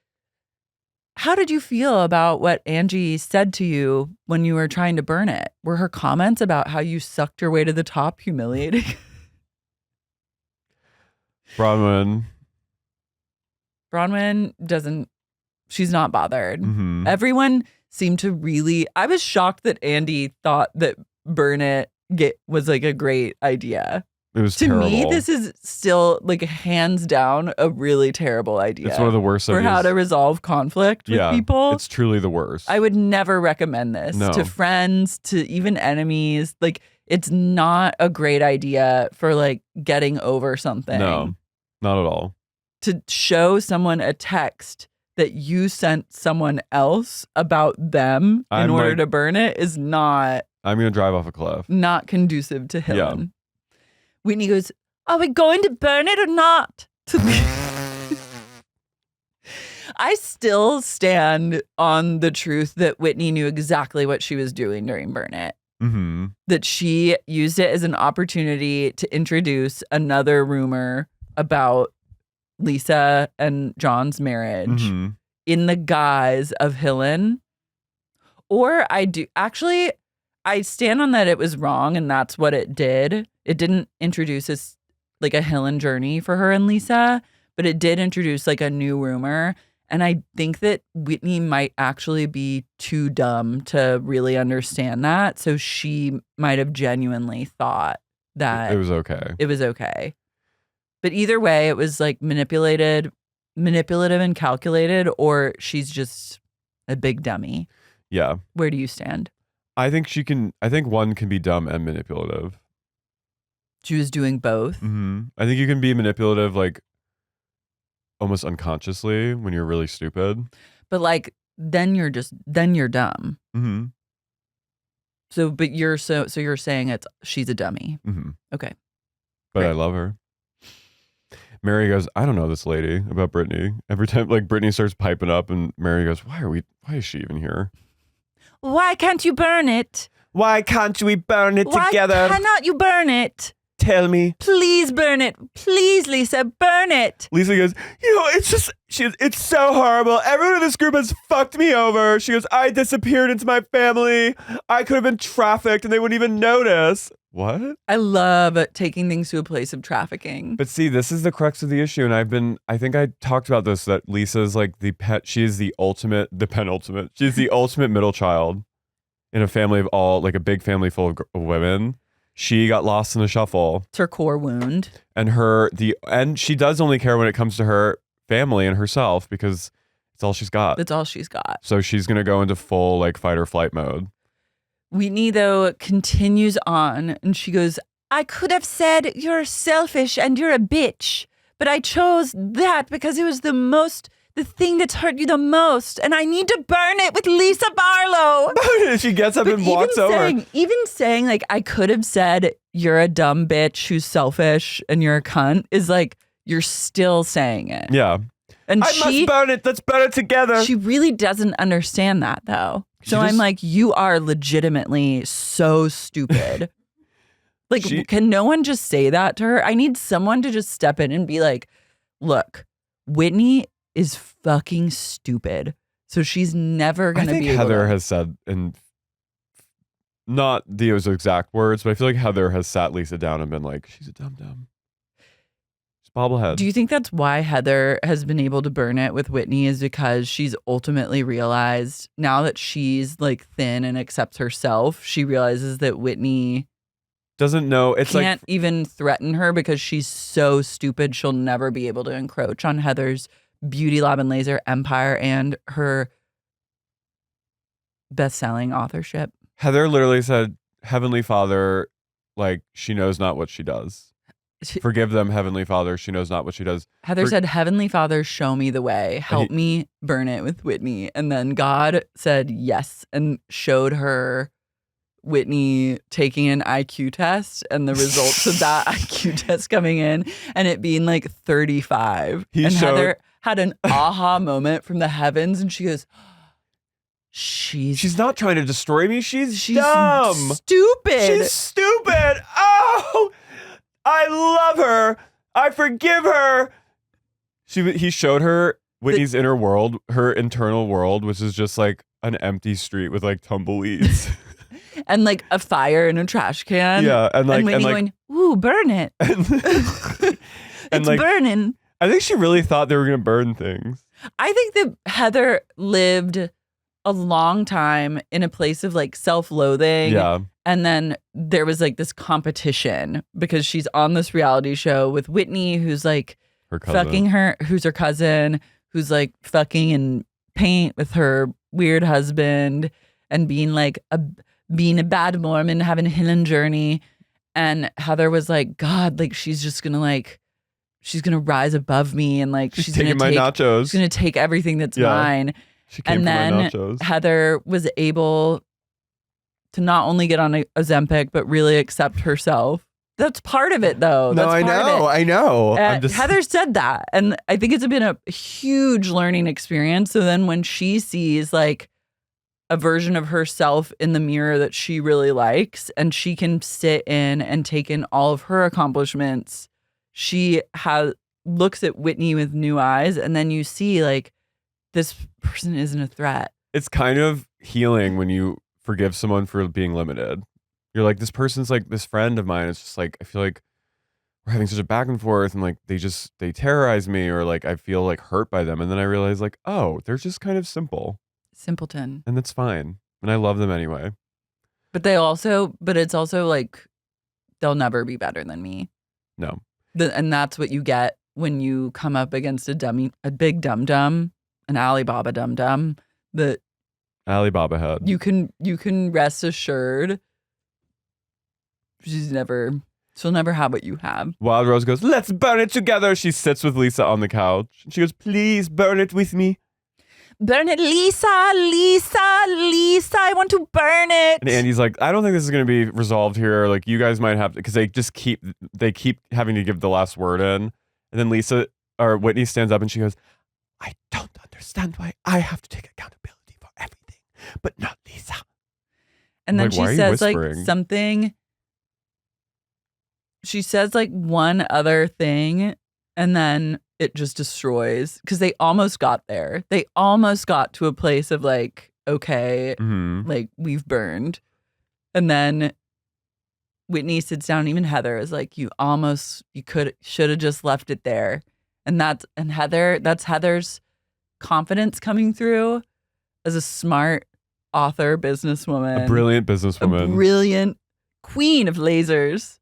how did you feel about what Angie said to you when you were trying to burn it? Were her comments about how you sucked your way to the top humiliating? Bronwyn doesn't, she's not bothered. Mm-hmm. Everyone seemed to really, I was shocked that Andy thought that burn it was like a great idea. It was to terrible. me, this is still like hands down a really terrible idea. It's one of the worst for ideas. how to resolve conflict with people. It's truly the worst. I would never recommend this to friends, to even enemies. Like, it's not a great idea for like getting over something. No, not at all. To show someone a text that you sent someone else about them in order to burn it is not. I'm going to drive off a cliff. Not conducive to Helen. Yeah. Whitney goes, are we going to burn it or not? I still stand on the truth that Whitney knew exactly what she was doing during Burn It. Mm-hmm. That she used it as an opportunity to introduce another rumor about Lisa and John's marriage in the guise of Helen. Or I stand on that it was wrong and that's what it did. It didn't introduce like a Helen journey for her and Lisa, but it did introduce like a new rumor. And I think that Whitney might actually be too dumb to really understand that. So she might have genuinely thought that it was okay. It was okay. But either way, it was like manipulative and calculated, or she's just a big dummy. Yeah. Where do you stand? I think one can be dumb and manipulative. She was doing both. Mm-hmm. I think you can be manipulative, like almost unconsciously when you're really stupid. But like, then you're dumb. Mm-hmm. So you're saying she's a dummy. Mm-hmm. Okay. But Great. I love her. Mary goes, I don't know this lady about Britani. Every time like Britani starts piping up and Mary goes, why is she even here? Why can't you burn it? Why can't we burn it together? Why cannot you burn it? Tell me. Please burn it. Please, Lisa, burn it. Lisa goes, it's so horrible. Everyone in this group has fucked me over. She goes, I disappeared into my family. I could have been trafficked and they wouldn't even notice. What? I love taking things to a place of trafficking. But see, this is the crux of the issue. And I think I talked about this, that Lisa's like she's the penultimate. She's the ultimate middle child in a family of like a big family full of women. She got lost in the shuffle. It's her core wound. And she does only care when it comes to her family and herself because it's all she's got. That's all she's got. So she's going to go into full like fight or flight mode. Whitney, though, continues on and she goes, I could have said you're selfish and you're a bitch, but I chose that because it was the thing that's hurt you the most, and I need to burn it with Lisa Barlow. She gets up and walks over. Even saying, like, I could have said you're a dumb bitch who's selfish and you're a cunt is like, you're still saying it. Yeah. And must burn it. Let's burn it together. She really doesn't understand that, though. So I'm like, you are legitimately so stupid. Like, can no one just say that to her? I need someone to just step in and be like, look, Whitney is fucking stupid. So she's never going to be able to. I think Heather has said, and not those exact words, but I feel like Heather has sat Lisa down and been like, she's a dum-dum. She's bobblehead. Do you think that's why Heather has been able to burn it with Whitney, is because she's ultimately realized now that she's like thin and accepts herself, she realizes that Whitney doesn't know. Can't even threaten her because she's so stupid. She'll never be able to encroach on Heather's Beauty Lab and Laser empire and her best-selling authorship. Heather literally said, Heavenly Father, like, she knows not what she does. Forgive them, Heavenly Father. She knows not what she does. Heather said, Heavenly Father, show me the way. Help me burn it with Whitney. And then God said yes and showed her Whitney taking an IQ test and the results of that IQ test coming in and it being like 35. Heather had an aha moment from the heavens and she goes, she's not trying to destroy me. She's dumb. Stupid. She's stupid. Oh, I love her. I forgive her. He showed her Whitney's inner world, her internal world, which is just like an empty street with like tumbleweeds. And like a fire in a trash can. Yeah. And Whitney going, ooh, burn it. It's like, burning. I think she really thought they were going to burn things. I think that Heather lived a long time in a place of like self-loathing. Yeah. And then there was like this competition because she's on this reality show with Whitney, who's like Her cousin. fucking her, who's her cousin, who's like fucking in paint with her weird husband and being a bad Mormon, having a healing journey. And Heather was like, God, like she's gonna rise above me and like she's taking gonna my nachos. She's gonna take everything that's mine. She came And for my then nachos. Heather was able to not only get on Ozempic, but really accept herself. That's part of it, though. No, That's part of it. I know. Heather said that. And I think it's been a huge learning experience. So then when she sees like a version of herself in the mirror that she really likes, and she can sit in and take in all of her accomplishments, she looks at Whitney with new eyes. And then you see like, this person isn't a threat. It's kind of healing when you forgive someone for being limited. You're like, this person's like this friend of mine. It's just like, I feel like we're having such a back and forth and like they terrorize me, or like I feel like hurt by them. And then I realize like, oh, they're just kind of Simpleton. and that's fine. And I love them anyway. But it's also like, they'll never be better than me. No. And that's what you get when you come up against a big dum-dum, an Alibaba dum-dum, that Alibaba head. you can rest assured she'll never have what you have. Wild Rose goes, let's burn it together. She sits with Lisa on the couch. She goes, please burn it with me. Burn it, Lisa, I want to burn it. And Andy's like, I don't think this is going to be resolved here. Like, you guys might have to, because they keep having to give the last word in. And then Whitney stands up and she goes, I don't understand why I have to take accountability for everything, but not Lisa. And then like, why she are you says like whispering? something. She says like one other thing, and then it just destroys, because they almost got there. They almost got to a place of like, okay, like we've burned. And then Whitney sits down, even Heather is like, should have just left it there. And that's Heather's confidence coming through as a smart author, businesswoman. A brilliant businesswoman. A brilliant queen of lasers.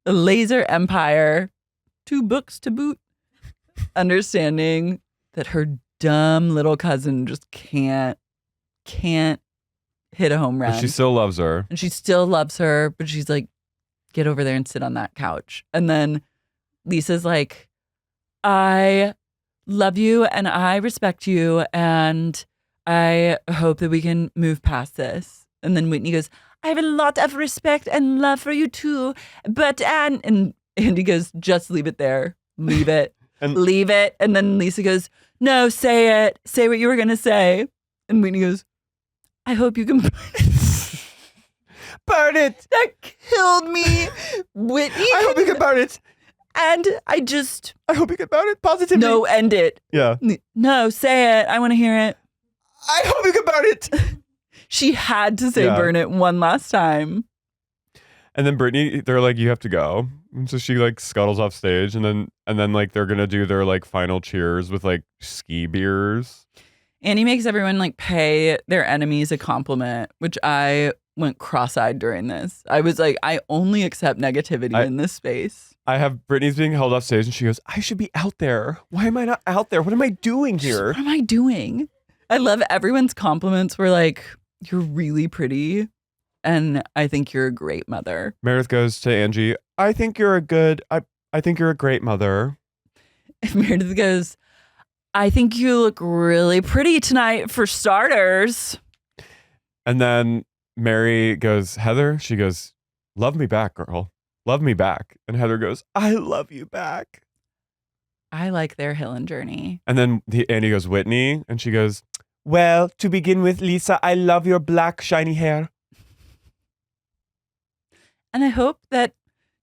A laser empire. 2 books to boot. Understanding that her dumb little cousin just can't hit a home run. But she still loves her. And she still loves her, but she's like, get over there and sit on that couch. And then Lisa's like, I love you and I respect you and I hope that we can move past this. And then Whitney goes, I have a lot of respect and love for you too, but and Andy goes, just leave it there. Leave it. Leave it. And then Lisa goes, no, say it. Say what you were going to say. And Whitney goes, I hope you can burn it. Burn it. That killed me. Whitney. I hope you can burn it. And I hope you can burn it positively. No, end it. Yeah. No, say it. I want to hear it. I hope you can burn it. She had to say burn it one last time. And then Brittany, they're like, you have to go. And so she like scuttles off stage, and then like they're gonna do their like final cheers with like ski beers. Annie makes everyone like pay their enemies a compliment, which I went cross-eyed during this. I was like, I only accept negativity in this space. I have Brittany's being held off stage, and she goes, I should be out there. Why am I not out there? What am I doing here? What am I doing? I love everyone's compliments were like, you're really pretty. And I think you're a great mother. Meredith goes to Angie, I think you're a great mother. And Meredith goes, I think you look really pretty tonight for starters. And then Mary goes, Heather, she goes, love me back, girl. Love me back. And Heather goes, I love you back. I like their hill and journey. And then Andy goes, Whitney. And she goes, well, to begin with, Lisa, I love your black shiny hair. And I hope that,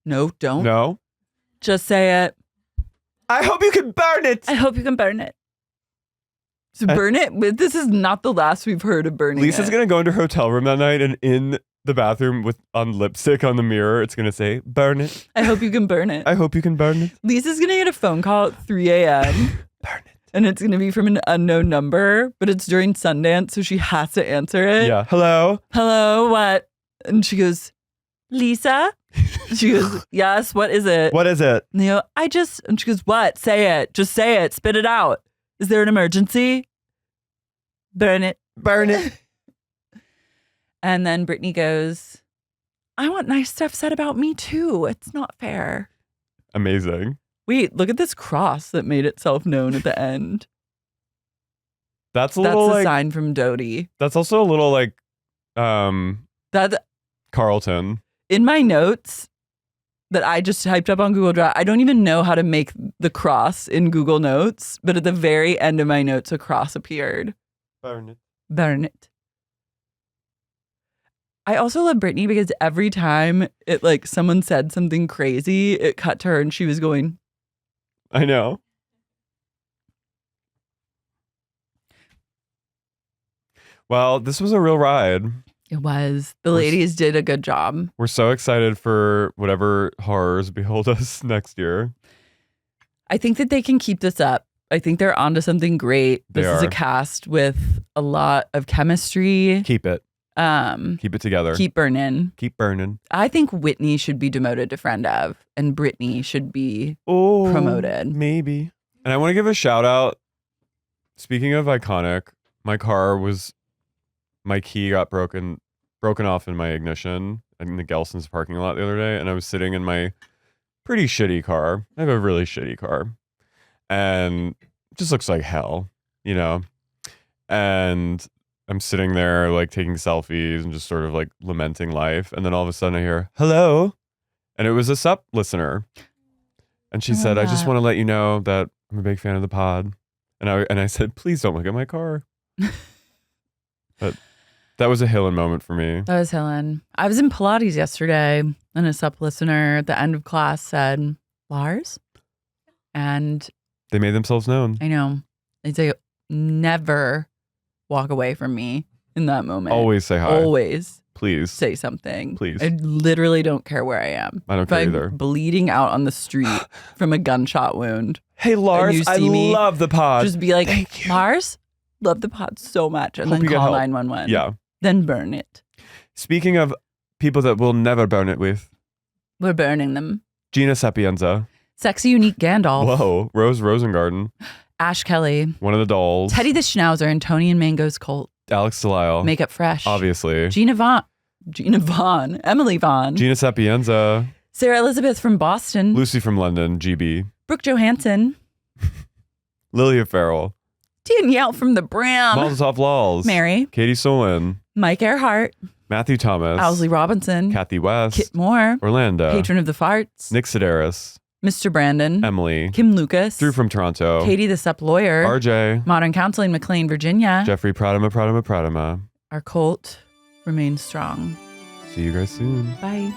no, don't. No. Just say it. I hope you can burn it. I hope you can burn it. So burn it. But this is not the last we've heard of burning Lisa's it. going to go into her hotel room that night, and in the bathroom on lipstick on the mirror, it's going to say, burn it. I hope you can burn it. I hope you can burn it. Lisa's going to get a phone call at 3 a.m. Burn it. And it's going to be from an unknown number, but it's during Sundance, so she has to answer it. Yeah. Hello? Hello, what? And she goes, Lisa? She goes, yes, what is it? What is it? And they go, and she goes, what? Say it. Just say it. Spit it out. Is there an emergency? Burn it. Burn it. And then Britani goes, I want nice stuff said about me too. It's not fair. Amazing. Wait, look at this cross that made itself known at the end. That's a sign from Doute. That's also a little like That Carlton. in my notes that I just typed up on Google Drive, I don't even know how to make the cross in Google Notes, but at the very end of my notes, a cross appeared. Burn it. Burn it. I also love Britani because every time it like someone said something crazy, it cut to her and she was going, I know. Well, this was a real ride. it was. The ladies did a good job. We're so excited for whatever horrors behold us next year. I think that they can keep this up. I think they're onto something great. This is a are. cast with a lot of chemistry. Keep it. Keep it together. Keep burning. Keep burning. I think Whitney should be demoted to friend of, and Britani should be Oh, promoted. Maybe. And I want to give a shout out. Speaking of iconic, my key got broken off in my ignition in the Gelson's parking lot the other day, and I was sitting in my pretty shitty car. I have a really shitty car, and it just looks like hell, you know. And I'm sitting there like taking selfies and just sort of like lamenting life, and then all of a sudden I hear hello, and it was a sup listener, and she said, "I just want to let you know that I'm a big fan of the pod," and I said, "Please don't look at my car." But that was a Hillen moment for me. That was Helen. I was in Pilates yesterday, and a sup listener at the end of class said, Lars? And They made themselves known. I know. They say, never walk away from me in that moment. Always say hi. Always Please. say something. Please. I literally don't care where I am. I don't If care I'm either. bleeding out on the street from a gunshot wound, Hey, Lars, you I see me, love the pod. just be like, Thank you. Lars, love the pod so much. And Hope then you get call help. 911. Yeah. Then burn it. Speaking of people that we'll never burn it with, We're burning them. Gina Sapienza. Sexy Unique Gandalf. Whoa. Rose Rosengarten. Ash Kelly. One of the dolls. Teddy the Schnauzer and Tony and Mango's Cult. Alex Delisle. Makeup Fresh. Obviously. Gina Vaughn. Emily Vaughn. Gina Sapienza. Sarah Elizabeth from Boston. Lucy from London. GB. Brooke Johansson. Lilia Farrell. Danielle from the Bram. Molotov Lols. Mary. Katie Solin. Mike Earhart. Matthew Thomas. Owsley Robinson. Kathy West. Kit Moore. Orlando. Patron of the Farts. Nick Sedaris. Mr. Brandon. Emily. Kim Lucas. Drew from Toronto. Katie the Sup Lawyer. RJ. Modern Counseling, McLean, Virginia. Jeffrey Pradama. Our cult remains strong. See you guys soon. Bye.